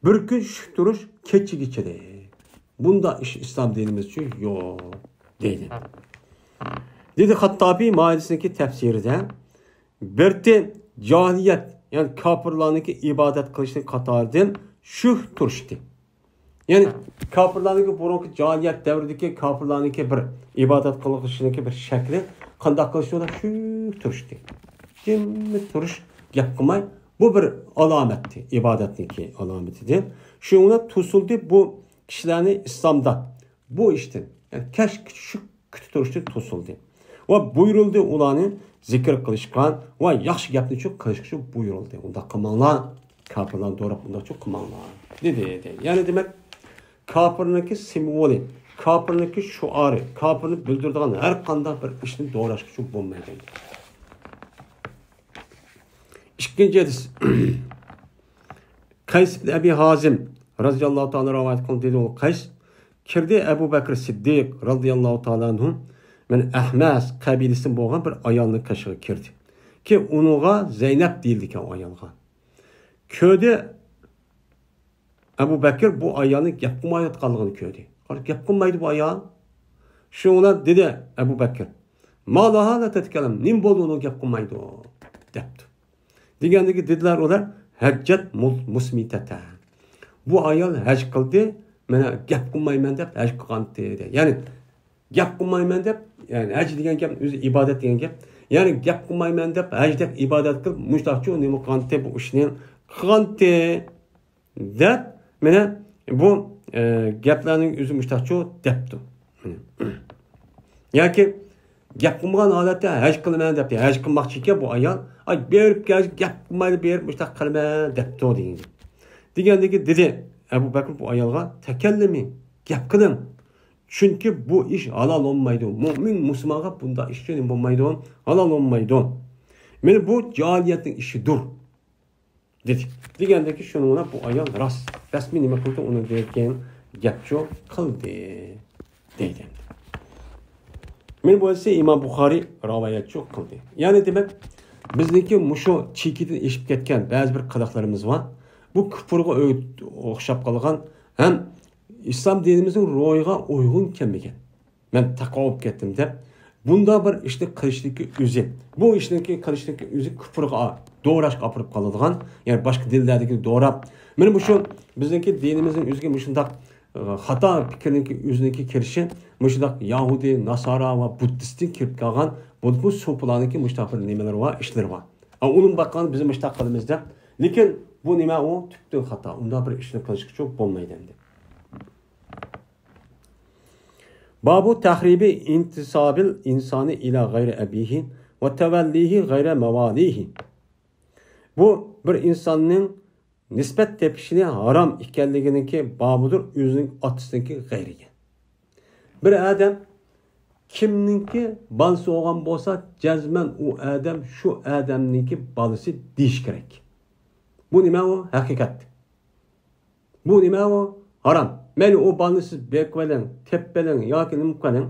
bir gün şık duruş keçi geçedi. Bunda iş İslam dinimiz için yok dedi. Dedi Hattabi Maidesindeki tefsirde berti cahiliyet yani kafirlarınki ibadet kılışını katardan şuh turuştu. Yani kafirlarınki burunki cahiliyet devrideki kafirlarınki bir ibadet kılışındaki bir şekli kandak kılışını da şuh turuştu. Cimri turuş yapmay bu bir alametti. İbadetteki alametidir. Şuna tusuldu bu kişilerini İslam'da bu işten yani şu kütü turuştu tusuldu. Ve buyuruldu ulanı zikir kılışkan ve yaxşı gapni çok kılışkışı buyuruldu. Onda kımanlar kafirler doğru bunda çok kımanlar dedi. Yani demek kafirindeki simvoli, kafirindeki şuarı, kafirini bildirdiğin her kanda bir işini doğrulaşkışı bulmaydı. İkinci hadis. Kays ibn Abi Hazim radıyallahu ta'ala rivayet kıldı dedi o Kays kirdi Ebu Bekir Siddiq radıyallahu ta'ala anhum men Ahmas kabilesi boğan bir ayalını kaşığı kirdi. Ki onuğa Zeynep değildi ki o ayalga. Köyde Ebu Bekir bu ayalını yapmayıp kaldığını köyde. Yapmaydı bu ayal. Şuna dedi Ebu Bekir. Ma laha la tetkelem. Nim boldu onu yapmaydı o. Depti. Degandagi dediler olar haccat musmitata. Bu ayol hac qildi, mana gap qilmayman deb hac qilgan dedi. Ya'ni gap qilmayman deb, ya'ni hac degan gap o'zi ibodat degan gap. Ya'ni gap qilmayman deb hac deb ibodat qilib, mushtaqchi nima qilgan bu ishni qilgan deb mana bu gaplarning o'zi mushtaqchi debdi. Yoki gap qilmagan holatda hac qilaman deb, hac qilmoqchi ekan bu ayol ay berip gap qilmaydi berip mushtaq qilma debdi degan. Degandagi dedi Ebu Bekir bu ayolga tekellemi gap qilin. Çünkü bu iş halal olmaydı. Mümin Müslümana bunda işçinin olmaydı. Halal olmaydı. Yani bu cahiliyetin işidir. Dedik. Degandagi şununa bu ayol rasmi nima qildi onu derken gapço qildi deydi. Men bu ise İmam Buxoriy rivayetçi qildi. Yani demek bizniki mushu chekidan eshib ketgan ba'zi bir qiliqlarimiz var. Bu kufrga o'xshab qolgan ham İslam dinimizin ro'yiga uygun kelmagan. Men taqob ketdim deb bunda bir ishni qilishniki o'zi. Bu ishni qilishniki o'zi kufrga doğrashga olib qoladigan, ya'ni boshqa dillardagi doğrab. Mana bu shu bizniki dinimizin o'ziga mushundaq xato fikrniki o'ziniki kirishi, mushundaq Yahudi, Nasara va Buddistning kirib qolgan bu so'plarniki mushtaq bir nimalar va ishlar bor. Onun bakkan bizim mushtaq qilimizda, lekin bu nima o tüptün xato. Unda bir ishni qilishga çok bo'lmaydi endi. Babu tahribi intisabil insani ila gayri abihi ve tevellihi gayri mevalihi. Bu bir insanın nispet tepkişine haram ikenliginiki babudur özünün atısındaki gayriye. Bir adam kimninki balsı olan bolsa cezmen o adam şu adamninki balısı deyiş gerek. Bu nima o? Hakikat. Bu nima o? Haram. Meni o balını siz bekvelen, teppelen, yoki nima qiling.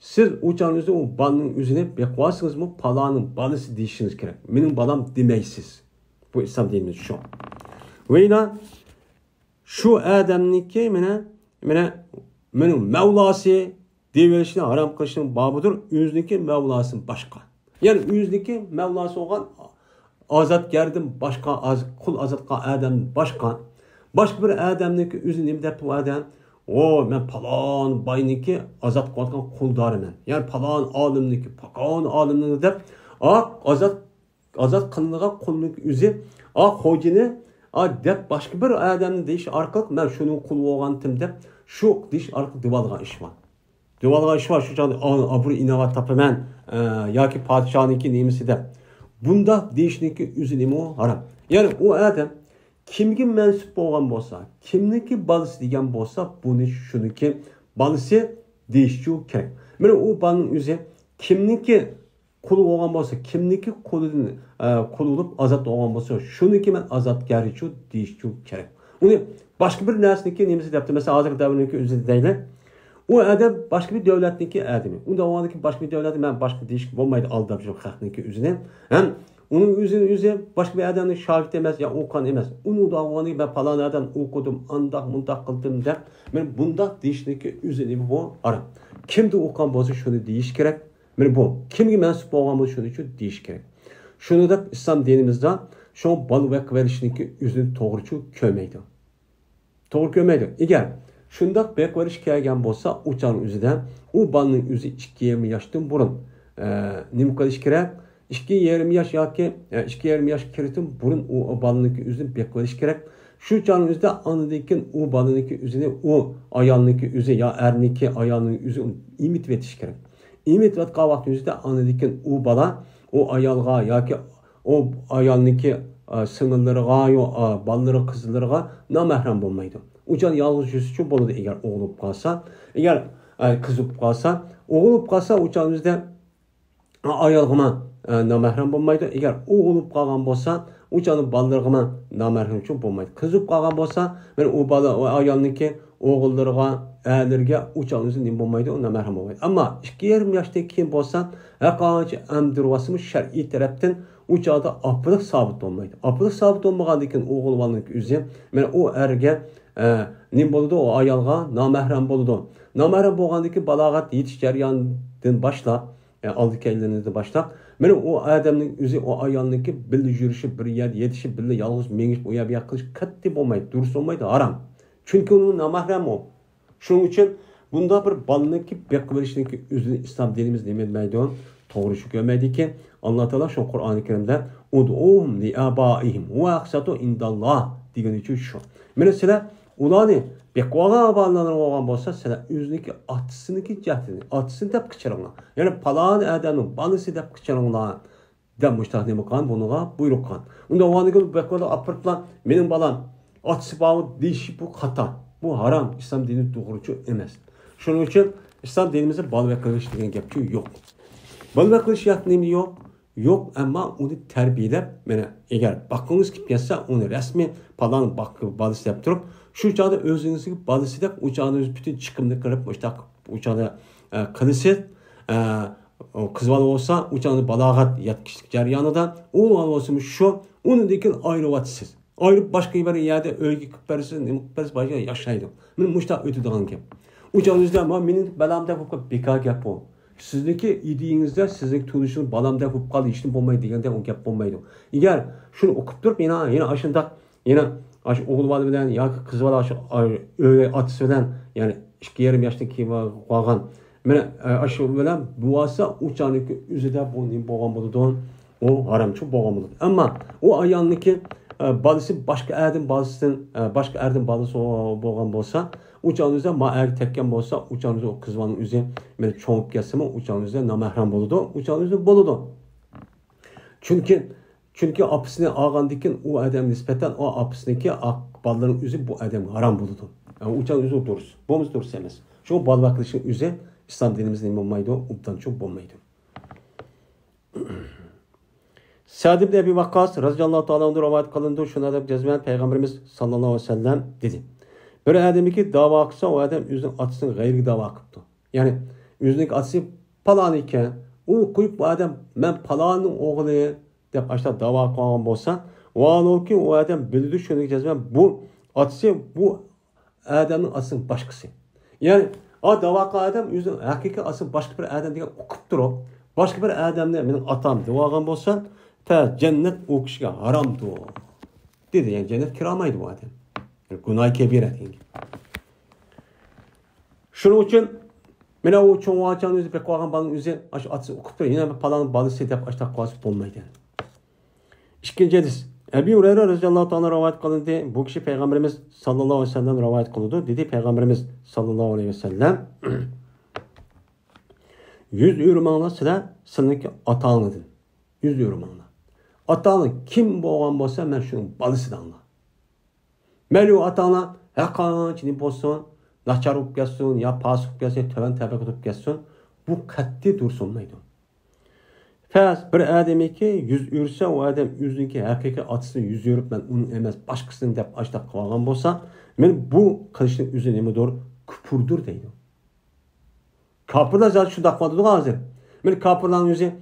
Siz uçağınızda o balının üzerine bekvasınız mı? Palanın balısı deyişiniz gerek. Benim balam demeysiz. Bu İslam dinimiz şu. Ve yine şu adamniki benim Mevlası deyiverişini haram kılışının babıdır. Yüzdeki Mevlasın başka. Yani yüzdeki Mevlası olan azat gerdim başka, kul azat adam başka. Başka bir adamdaki üzünüm de bu adam o men palon boyniki azat qilayotgan quldoriman. Ya'ni palon olimniki, palon olimniki deb azat qilingan qulning o'zi xo'jini deb boshqa bir odamni deyish orqali men shuni qul bo'lgandim deb shu deyish orqali divolgan ish bor. Divolgan ish bor, shu joyda obro' inovat topaman yoki podshohniki nemisi deb. Bunda deyishniki o'zi nima harom. Ya'ni u odam kimga mansub bo'lgan bo'lsa, kimniki bolasi degan bo'lsa, buni shuniki bolasi deyishchu kerak. Mana u bolaning o'zi kimniki quli bo'lgan bo'lsa, kimniki qulidan qululib azat bo'lgan bo'lsa, shuniki men azatgarichu deyishchu kerak. Uni boshqa bir narsaniki nemisi debdi. Masalan, hozir davrniki o'zi deydi. U adam boshqa bir davlatniki adami. Unda o'g'liki boshqa bir davlatni men boshqa deyish bo'lmaydi aldab shu xalqniki o'zini. Ham uning o'zi boshqa bir odamning shogirdi emas, yo o'qigan emas. Uni davoni men falon odam o'qidim, mundoq qildim deb, men bundoq deyishniki o'zini bu harom. Kimda o'qigan bo'lsa shuni deyish kerak. Men bu kimga mansub bo'lgan bo'lsa shuni uchun deyish kerak. Shuni deb islom dinimizda shu bol va qilishninki o'zini to'g'richu ko'maydi. To'g'ri ko'maydi. Agar shundoq bekverish kelgan bo'lsa, o'chan o'zidan u bolaning o'zi 2,5 yoshdan burun nima qilish kerak? 2,5 yosh yoki 2,5 yosh kirishdan burun u bolaning o'zini bekverish kerak. Shu jonimizda anadan u bolaning o'zini u ayolniki o'zi yo erniki ayolning o'zi imit etish kerak. İmit vatqa vaqtımızda anladıkken o bala, o ayalga yoki o ayalniki sınırlarına, balları kızlarına namahrem olmaydı. Ucan yalnız yüzücü boludu eğer oğlup kalsa, eğer kızıp kalsa, oğlup kalsa ucanımızda ayalgıma namahrem olmaydı. Eğer oğlup kalgan bolsa, ucanın ballarına namahrem için olmaydı. Kızıp kalgan bolsa, ben o bala, o ayalniki oğullarına, ərlərə uçağınızın nim olmaydı, ona mərhəm olmaydı. Amma 2,5 yaşdaki kim bolsan, həqançı əmdirvasımız şər'i tərəfdən uçağda apılıq sabit olmaydı. Apılıq sabit olmağandıkən oğul valının üzü, mən o ərgə nim boludu, o ayalğa naməhrəm boludu. Naməhrəm bolğandıkən balağat yetiş cəryanından başlaq, aldı kəylərinizdə başlaq, mən o ədəmnin üzü, o ayalınınki billi yürüşü, bir yer yetişi, billi yalğız mengişib, o yer bir qılış qətti olmaydı, durus olmaydı, haram. Çünki onun naməhrəm o. Şunun için bunda bir balınınki bekverişinki özünü İslam dinimiz demeydi. Doğru şu görmedi ki Allah Teala şu Kur'an-ı Kerim'de ud'uhum li abaihim ve aksatu indallah diyen için şu. Mesela ulanı bekvaga abalarına olan bolsa sen özünki atısınınki cahdini, atısını dep kıçırına. Yani palan adamın balısı dep kıçırına da müştahne makan bunuğa buyrukan. Unda olanı bekvaga apırtla benim balam atısı bağı dişi bu hata. Bu haram, İslam dini doğrucu emas. Şunun için İslam dinimizde bal ve kılıç degan gapçı yok. Bal ve kılıç yaptığım yok. Yok ama onu terbiyelep, eğer bakınız ki piyasa onu resmi palan balısı yaptırıp, şu uçağda özünüzü balısı da uçağınız bütün çıkımını kırıp, uçağda kılısı, kızvalı olsa uçağını balağat yatkışlık jaryanıda, o olsun şu, onu dekin ayrı vatsız. Ayrı başka bir yerde öykü küppersiz, ne küppersiz başka yaşaydı. Ben muşta ötüdüğün gibi. Uçağınızda ama benim balamda hukuk bekar gap o. Sizdeki ideyinizde sizin tunuşun balamda hukuk kalı işin olmaydı diyende o gap olmaydı. Eğer şunu okup durup yine aşında yine oğul var bilen ya kız var öyle atısı bilen yani 2,5 yaştaki vagan. Ben aşı bilen buasa uçağındaki üzerinde bu nim boğan buludu. O haramçı boğan buludu. Ama o ayağındaki balısı başka erdim balısının başka erdim balısı bolgan bolsa uçağınızda maer tekken bolsa uçağınızda o kızvanın üzü men çoğup gelse mi uçağınızda namahrem boludu uçağınızda boludu çünkü apısını ağandikin o adam nispeten o apısındaki balların üzü bu adam haram boludu uçağın üzü duruz bomuz duruz emas şu bal bakılışın üzü İslam dinimizde olmaydı obdan çok olmaydı. Sa'd ibn Ebi Vakkas radıyallahu ta'ala anhu rivayet kılındı. Şuna da cezmen Peygamberimiz sallallahu aleyhi ve sellem dedi. Bir adamı ki dava kılsa o adam özünün atısını gayri dava kıldı. Yani özünün atısı palan iken o koyup bu adam ben palanın oğlu deyip aşağı dava kılan bolsa o ki o adam bildi şunu cezmen bu atısı bu adamın atısının başkası. Yani o dava kılan adam özünün hakiki atısı başka bir adam diye okup durup başka bir adamla benim atam dava kılan bolsa cennet o kişiye haramdı o. Dedi yani cennet kiramaydı bu adam. Yani günah kebire dedi. Şunun için mena o çoğun açan özü pek koğan balın özü aşı atsı okup yine bir palanın balısı dep aşta koğası bulmaydı. İkinci hadis. Ebu Hureyre radıyallahu ta'ala rivayet kılındı. Bu kişi Peygamberimiz sallallahu aleyhi ve sellem rivayet kılındı. Dedi Peygamberimiz sallallahu aleyhi ve sellem 100 yürümanla sizlarki atağınıdın. 100 yürümanla. Atağını kim boğan bolsa ben şunun balısı da anla. Melu atağına hakançini bolsun, naçar olup gelsin, ya pas olup gelsin, töven tebek olup gelsin. Bu katli dursunmaydı. Fəz bir ademi ki 100 yürüsə o adam üzünki hakiki atısını 100 yürüp ben onun emez başkasını dep açta kıvagan bolsa men bu kılıçın üzü nemi doğru küpürdür deydi. Kapırlar zaten şu dakvadı hazır. Men kapırların yüzü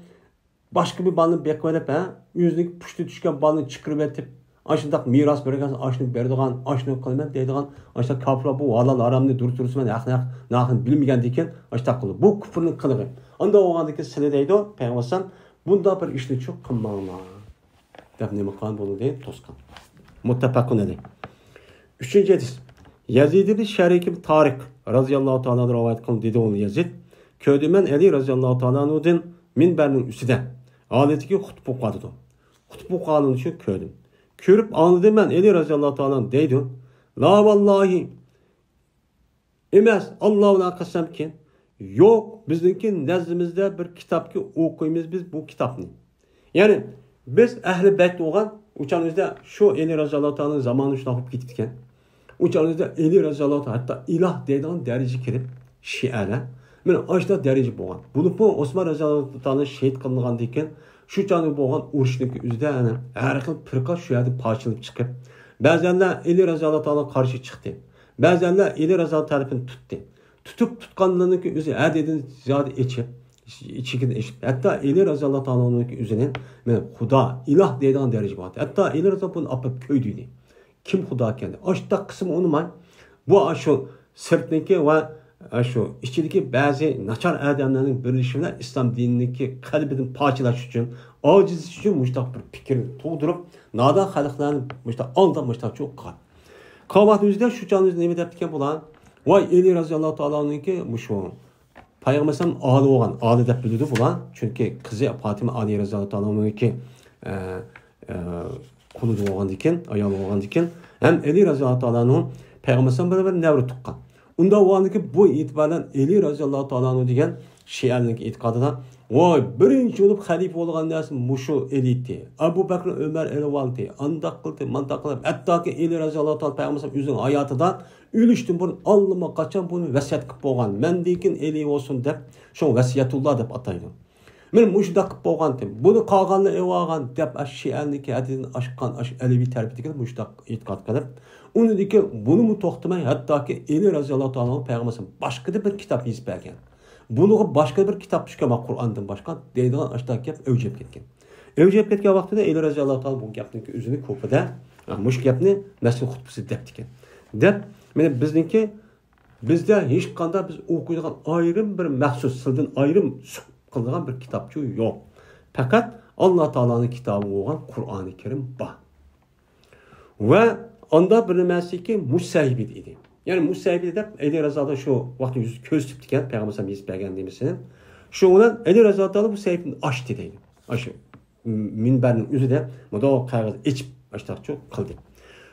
başka bir balını bekvelep yüzündeki puştu düşken balını çıkırıp etip aşındak miras bereken aşını berdiğan aşını kılmen deydiğan aşta kapırlar bu halal aramını durtursun ben nakın bilmegen diken aşta kılı. Bu küpürün kılığı. Onda o andaki sile deydi o Peygamber bunda bir işini çok kılmağına. Defne makan bunu değil toskan. Muttefakun edin. Üçüncü hadis. Yazid ibn Şerik Tarık radıyallahu ta'ala rivayet kılın dedi onu Yazid. Köydümen Ali radıyallahu ta'ala'nın minberinin üstüde. Adetiki hutbu qadıdı. Hutbu qadın için köydüm. Körüp anladım ben Ali radıyallahu ta'ala deydi. La vallahi emez Allah'ına kasem ki yok bizimki nezdimizde bir kitap ki okuyumuz biz bu kitabını. Yani biz ehli beyt olan uçağımızda şu Ali radıyallahu ta'ala'nın zamanı şuna hop gittikken uçağımızda Ali radıyallahu ta'ala hatta ilah deydiğin derece kirip şiale men aşda derece boğan. Bunu bu Osman radıyallahu ta'ala şehit kılıngan deyken şu canı boğan uruşniki üzde yani her xil firqa şu yerde parçalıp çıkıp bazenler Ali radıyallahu ta'ala karşı çıktı. Bazenler Ali radıyallahu tarafını tuttu. Tutup tutkanlığındaki üzü ədedin ziyade içikin eşit. Hatta Ali radıyallahu ta'ala'nın üzerine Huda, ilah deydiğin derece vardı. Hatta Ali radıyallahu bunu apıp köydüydü. Kim Huda kendi? Aşta kısmı unutmayın. Bu aşu sırtındaki ve aşu içindeki bazı naçar adamların birleşimine İslam dinindeki kalbinin parçalaş için, aciz için müştak bir fikir tuğdurup nadan halıklarını müştak aldanmışlar çok kal. Kavat yüzde şu canınızı ne deptiken bulan vay Ali radıyallahu ta'ala'nın ki bu şu Peygamber'in adı olan adı dep bildi bulan çünkü kızı Fatıma Ali radıyallahu ta'ala'nın ki kulu doğan diken ayalı doğan diken hem Ali radıyallahu ta'ala'nın Peygamber'in beraber nevri tukkan. Unda o andaki bu itibaren Ali radıyallahu ta'ala'nın diyen Şia'nın itikadıdan vay birinci olup halife olgan nersi muşu elitti. Abu Bakr Ömer elvaldi. Andak kıldı, mandak kıldı. Hatta ki Ali radıyallahu ta'ala Peygamber'in üzerine hayatıdan ülüştüm bunu allıma kaçan bunu vesiyet kıp boğan. Men deyin eli olsun dep şu vesiyetullah dep ataydı. Men muşda kıp boğan dem. Bunu kağanlı evağan dep Şia'nın adını aşkan Alevi terbiyeti muşda itikat kalıp. Onu diken bunu mu toxtamay hatta ki Ali radıyallahu ta'ala Peygamber'in başka da bir kitap yazıp bergen. Bunu başka bir kitap düşken Kur'an'dan başka deydiğin aşağı gap evcep ketken. Evcep ketken vaxtida Ali radıyallahu ta'ala bu gapning özünü kopida, mush gapni mas'ul xutbasi depdiken. Dep, meni bizniki bizde hech qanday biz o'qiydigan ayrim bir maxsus sildan ayrim qildigan bir kitapçı yok. Fakat Allah Ta'ala'nın kitabı olan Kur'an-ı Kerim bor. Ve onda bir nimasi musahibi idi. Yani musahibi deb Ali razada şu vaqtda yüz ko'z tutgan Peygamber yazib bergan demisini. Şu olan Ali razada bu sahifini açtı deydi. Aşı minberning üzerinde mudo qog'oz içib açtaq çok qildi.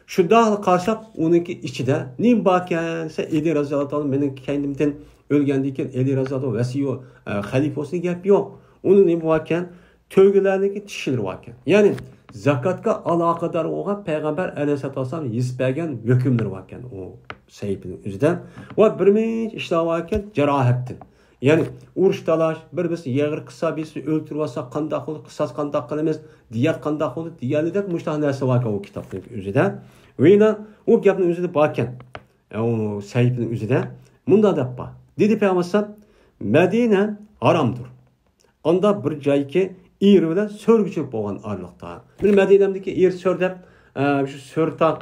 Şu dağlı qarşap onunki içide nim bakansa Ali razada mening kendimden ölgəndikən Ali razada vəsiyo xalifasının gap yok. Onun nim bakan tövgülərindeki tişilir vakan. Yani zakatka alakadar olan Peygamber Aleyhisselatü Vesselam yazib bergan hükümler vakan o sahibinin üzerinde. Ve birmiş işte vakan cerahattin. Yani uruş talaş, birisi yağır kısa birisi öldürürse kandak olur, kısas kandak kılımız, diyet kandak olur, diyetli de müştah neresi vakan o kitapın üzerinde. Ve yine o kitabın üzerinde bakan, o sahibinin üzerinde, bunda da bak. Dedi Peygamber Medine haramdır. Onda bir cay ki İr bilen sörgüçülük boğan arlıqta. Benim Medine'mdeki İr sördep, şu sörtaq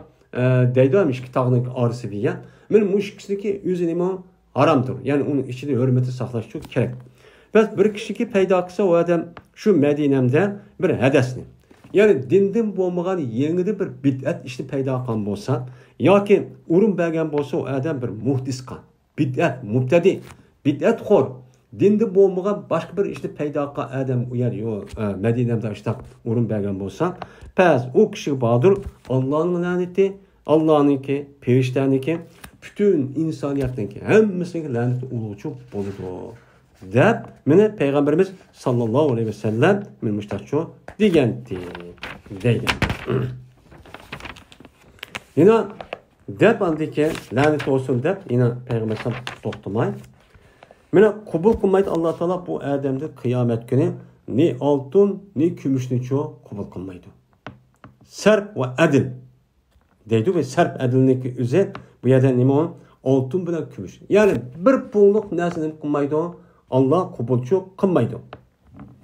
deydiğimiz ki tağının arısı biyen. Benim müşkisindeki üzerine haramdır. Yani onun içinde hürmeti saklaş çok gerek. Bəs bir kişi ki peyda kısa o adam şu Medine'mde bir hedesini. Yani dindin boğmağın yenidi bir bid'at işini peyda kan bolsa, ya ki urun bergen bolsa o adam bir muhdis kan. bid'at, mubtadi, bid'atxo'r, dinda bo'lmagan boshqa bir ishni paydo qilgan odam u yer yo'q, Madinada ishtaq o'rin bergan bo'lsa, past u kishi bordir, Allohning la'nati, Allohniki, ferishtaniki, bütün insoniyatniki hammasiga la'nat ulug'chi bo'ladi deb meni payg'ambarimiz sallallohu alayhi vasallam men mushtaqcho degandi deydi. Yine deb andiki la'nat olsun deb yine payg'ambar to'xtamay meni qabul qilmaydi Alloh taolo bu odamni qiyomat kuni ne oltin ne kumushni qabul qilmaydi. Sarf va adl deydi ve sarf adlniki o'zi bu yerda nima oltin bilan kumush. Ya'ni bir pullik narsani qilmaydi, Alloh qabulchi qilmaydi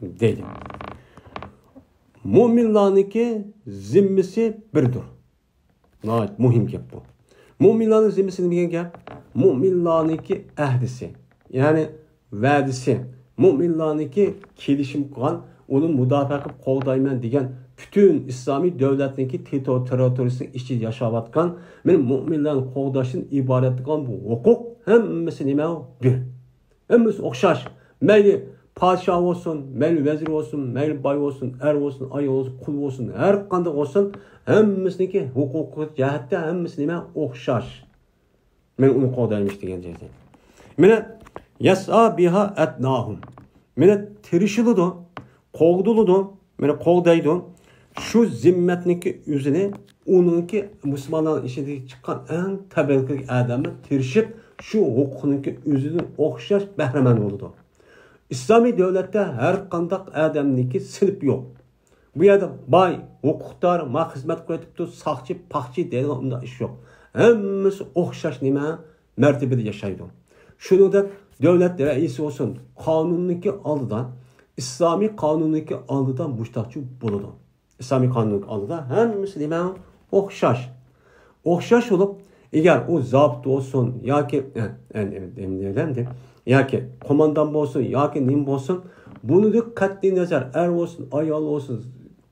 deydi. Mo'minlarniki zimmasi birdir. Nəhayət muhim gap bu. Mo'minlarning zimmasi degan gap, mo'minlarniki ahdisi, ya'ni va'disi, mo'minlarniki kelishim qilgan, uni mudofaa qilib qo'g'dayman degan bütün İslami devletindeki territoriyasının içinde yaşavatkan, benim müminlerin qoğdaşın ibaret olan bu hukuk, hemmesi nime bir. Hemmesi okşaş. Meyli padişah olsun, meyli vezir olsun, meyli bay olsun, er olsun, ay olsun, kul olsun, her kandık olsun, hemmesiniki hukuku cihette hemmesi nime okşaş. Ben onu qoğdaymış diyen cihette. Mene yas'a biha etnahum. Mene tirişilidu, qoğduludu, mene qoğdaydu. Şu zimmetniki yüzüne onunki Müslümanların içinde çıkan en tabelki adamı tirişip şu hukukunki yüzünü okşaş behremen oldu. İslami devlette her kandak adamniki sınıf yok. Bu yerde bay, hukuktar, ma hizmet kületipti, sakçı, pakçı dediğin onda iş yok. Hemmesi okşaş nime mertebede yaşaydı. Şunu da devlet reisi olsun kanununki aldıdan, İslami kanununki aldıdan müştakçı buludu. İslami kanunluk alıda hemmesi nime okşaş. Okşaş olup eğer o zapt olsun ya ki ya ki komandan olsun ya ki nim olsun bunu da katli nazar er olsun ayal olsun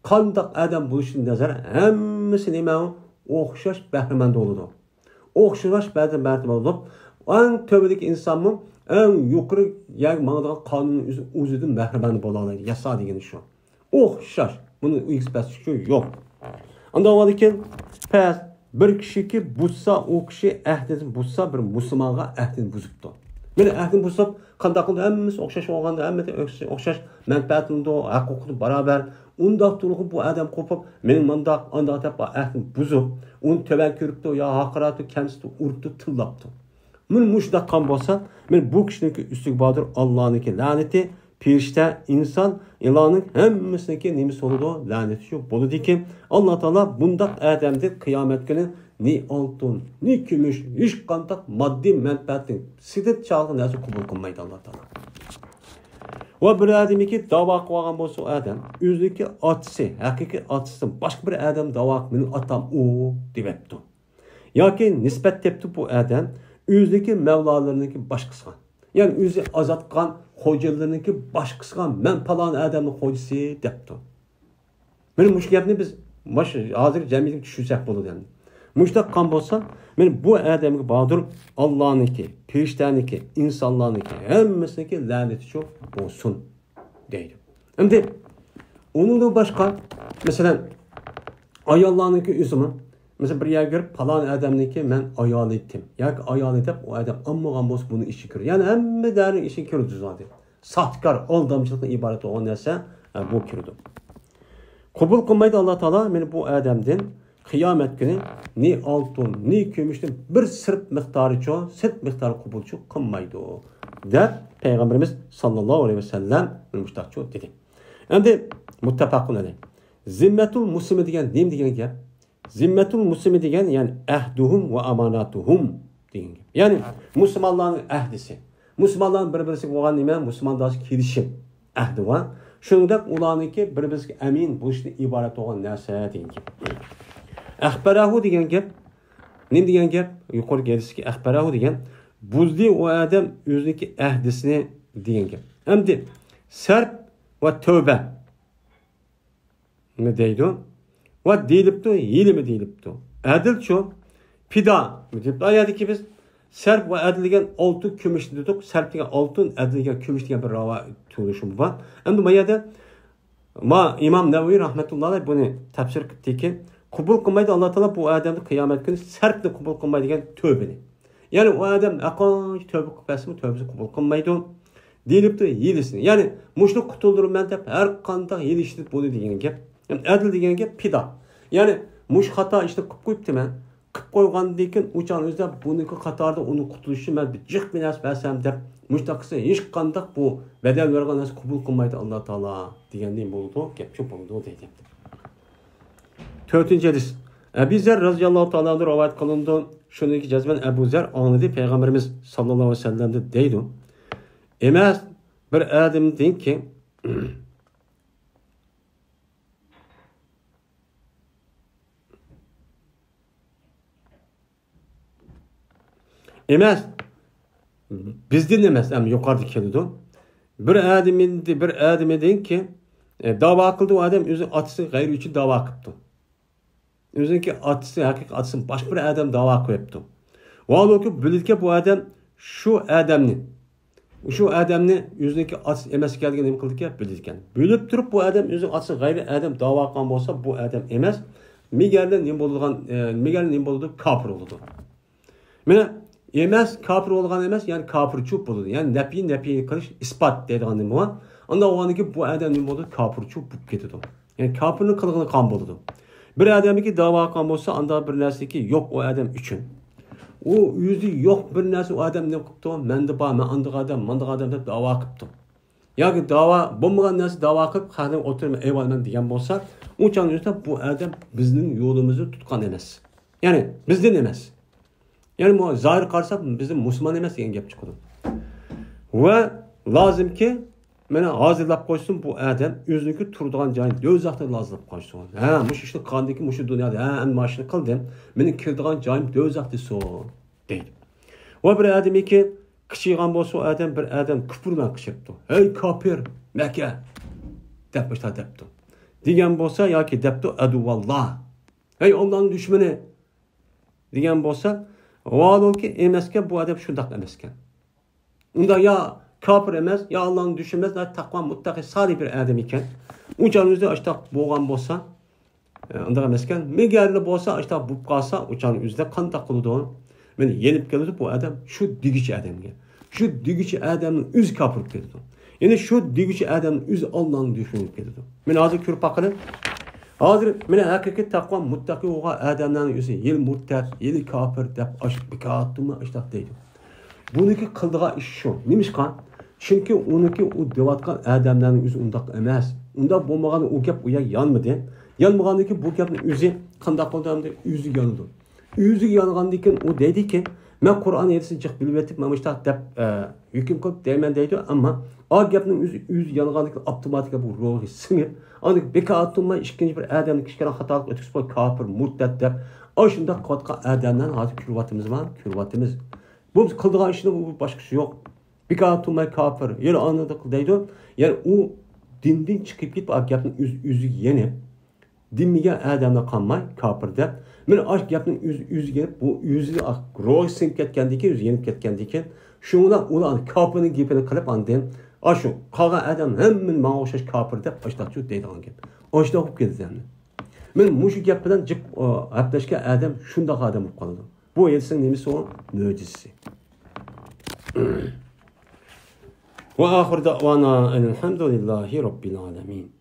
kandak adam bu işin nazar hemmesi nime okşaş behremen oludu. Okşaş behremen olup en tövbedeki insanın en yukarı yer mağdan kanunun üzüdün behremen bolalaydı. Yasa degeni şu. Okşaş. Bunun ekspertisi yok. Anda var ki bir kişi ki buzsa o kişi ahdini buzsa bir Müslümana ahdini buzuptu. Meni ahdini buzup qanday qildi hemmesi okşaş olganda hemmesi okşaş menfaatinde huquqni beraber unda turg'u bu adam qo'pib mening mandaq anda deb ahdini buzup uni töven ko'ribdi ya haqoratni kamsitdi uribdi tillabdi. Men mushdaq qan bo'lsa men bu kishiniki ustiga bordir Allohniki la'nati Pirişte insan ilanın hemmesineki nimisi oludu, lanet şu boludu ki Allah Teala bundak adamdır kıyamet günü ni altın, ni gümüş, hiç kandak maddi menfaatin sidet çağlı nasıl kabul kılmaydı Allah Teala. Ve bir adamı ki dava kıvagan bolsa adam, yüzdeki atısı, hakiki atısı, başka bir adam dava benim atam o debepti. Ya ki nispet tepti bu adam, yüzdeki mevlalarındaki başkası. Yani özü azatkan hocalarınki başkasına men falan adamın hocası depti. Benim müşkiliyatını biz hazır cemiyetini düşünsek bulur yani. Müştak kan bolsa, men bu adamın bahadır Allah'ınki, periştaniki, insanlarınki, hemmesiniki laneti çok olsun deydi. Şimdi onun da başka, mesela ayallarınki üzümü, mesela bir yer görüp falan adamniki ben ayal ettim. Yani ayal edip o adam amma boz bunu işi görür. Yani hem derin işi görürdü zaten. Sahtkar, aldamcılıktan ibaret olan neyse bu görürdü. Kabul kılmaydı Allah Teala beni bu adamdan kıyamet günü ne altın ne gümüşten bir sırp miktarı çoğu, sırp miktarı kabulçu kılmaydı. Der Peygamberimiz sallallahu aleyhi ve sellem müştakçı dedi. Şimdi muttefakun aleyh. Zimmetul muslimi diyen neyim diyen gel? Zimmetul muslimi degen yani ahduhum ve amanatuhum degen. Yani Müslümanların ahdisi. Müslümanların bir-birisiga olan nima? Müslümanlarga kelishim ahdi var. Shuningdek ularniki bir-birisiga amin bo'lishni iborat bo'lgan narsa degan gap. Ahbarahu degan gap, nima degan gap? Yuqori kelishki ahbarahu degan buzdi o adam o'ziniki ahdisini degan gap. Endi sarf va tövbe nima deydi? Va deyilibdi, yilimi deyilibdi. Adil şu, pida. Ayadiki biz Serp ve edilgen altın kümüş dedik. Serp degan altın, edilgen kümüş degan bir rava tuluşum var. Endi bu yerda İmam Nevevi rahmetullahi aleyh bunu tafsir etdiki. Kubul kılmaydı Allah Teala bu adamı kıyamet günü serple kubul kılmaydı degan tövbeni. Yani o adam aqanç tövbe kılmasın, tövbesi kubul kılmaydı. Deyilipti yedisini. Yani muşnu kutuldurum ben de her kanda yedişti bunu degan gap. Yani adil degan gap pida. Yani muş hata işte kıp koyuptu ben. Kıp koygandan keyin uçan özde buniki qatarda onu kutuluşu ben bir jiq binas versem deb muştaqısı hiç kandak bu bedel vergan nas kubul kılmaydı Allah Teala degandek boldu. Gap çok boldu deydi. 4. hadis. Ebu Zer radıyallahu ta'ala rivayet kılındı. Şuniki cezben Ebu Zer anladı Peygamberimiz sallallahu aleyhi ve sellem de deydi. Emas bir adam deyin ki emas bizden emas ama yukarıda keldi. Bir adam deyin ki dava kıldı o adam özü atısı gayri için dava kıptı. Özünki atısı hakik atısın başka bir adam dava koyuptu. Vallahi ki bilirken bu adam şu adamni yüzündeki at emas ekanligini nima qildi ki bilirken. Bilib turib bu adam o'zi atsa g'ayri adam da'vo qilgan bo'lsa bu adam emas. Megardan nima bo'ldi? Kafir bo'ldi. Mana emas kafir bo'lgan emas, ya'ni kafirchi bo'ldi. Ya'ni nafiy qilish isbot deydigan nima bor. Unda o'g'aniki bu adam nima bo'ldi? Kafirchi bo'lib ketdi. Ya'ni kafirning qilg'ini qon bo'ldi. Bir adamiki da'vo qilgan bo'lsa, unda bir narsaki yo'q o adam uchun. O yüzü yok bir narsa o adam ne yaptı? Mende ba, men andık adam deb dava qıptı. Yoki dava bo'lmagan narsa dava qilib, qani o'tirma eyvallah men degan bo'lsa, o'chan yüzde bu adam bizning yo'limizni tutgan emas. Ya'ni bizden emas. Ya'ni bu zahir qarsak bizim musulmon emas degan gap chiqadi. Va lozimki mana hozirlab qo'ysin bu adam o'ziniki turadigan joyini do'zaxda lozim qo'ysin. Ha, mush ishni qandiki mush dunyoda ha, men mashina qildim. Mening kiradigan joyim do'zaxda so deydi. Va bir adamiki kichig'an bo'lsa, o adam bir adam kufr bilan qishibdi. Ey kafir, Makka deb debdi. Degan bo'lsa yoki debdi aduvalloh. Ey Allohning dushmani degan bo'lsa, vaolki emasga bu adam shundoq emaskan. Unda ya kafir emas, ya Allah'ın düşünmez, ya takva muttaqi salih bir adam iken. Uçağınızda açtaq boğan bolsa, anda emasken, megarli bolsa açtaq bup qalsa, uçağınızda qandaq qılıdı onu. Men yenip geldi bu adam şu digici adamga. Şu digici adamın üz kafir geldi. Yani şu digici adamın üz Allah'ın düşünüp geldi. Men hazır körüp bakılı. Hazır men hakikat takva muttaqi oğa adamların yüzü yel murtad, yel kafir dep açıp bikaatımı açtaq deydi. Buniki qıldığı iş şu. Neymiş kan? Çünkü onunki o devatkan adamların yüzü undaq emas. Unda bo'lmagan o gap uya yanmadı. Yanmaganki bu gapning yüzü qandaq qildimdi? Yüzü yandı. Yüzü yangandan keyin o dedi ki, men Qur'on yerisini chiq bilib etib, men mushtaq deb hukm qilib deyman deydi, ammo o gapning yüzü yangandan keyin avtomatik bu ruhi singib, ani bekatılma ikkinchi bir adamni kichkina xatolik o'tkazib qo'y kafir, murtad deb, o shundoq qotgan adamdan hozir kurvatimiz. Bu qildigan ishni bu boshqasi yo'q. Bekatılma kafir, yer anladık deydi. Yani o dinden chiqib ketib, o gapning yüzü yenib, dinmiga adamni qanmay kafir deb, men aş gapning yüzüge bu yüzü roy sink ketgandan keyin, yüzü yenib ketgandan keyin, shundan ular kafirning gapini qilib andin, ashu qolgan adam hammin menga o'xshash kafir deb boshqacha deydigan gap. Oshda bo'lib ketdi. Men mushu gap bilan jiq haplashgan adam shundoq adam bo'lib qoldi. Bu elsin nemisi o? Mo'jizasi. Ve ahir da'vana elhamdülillahi rabbil alamin.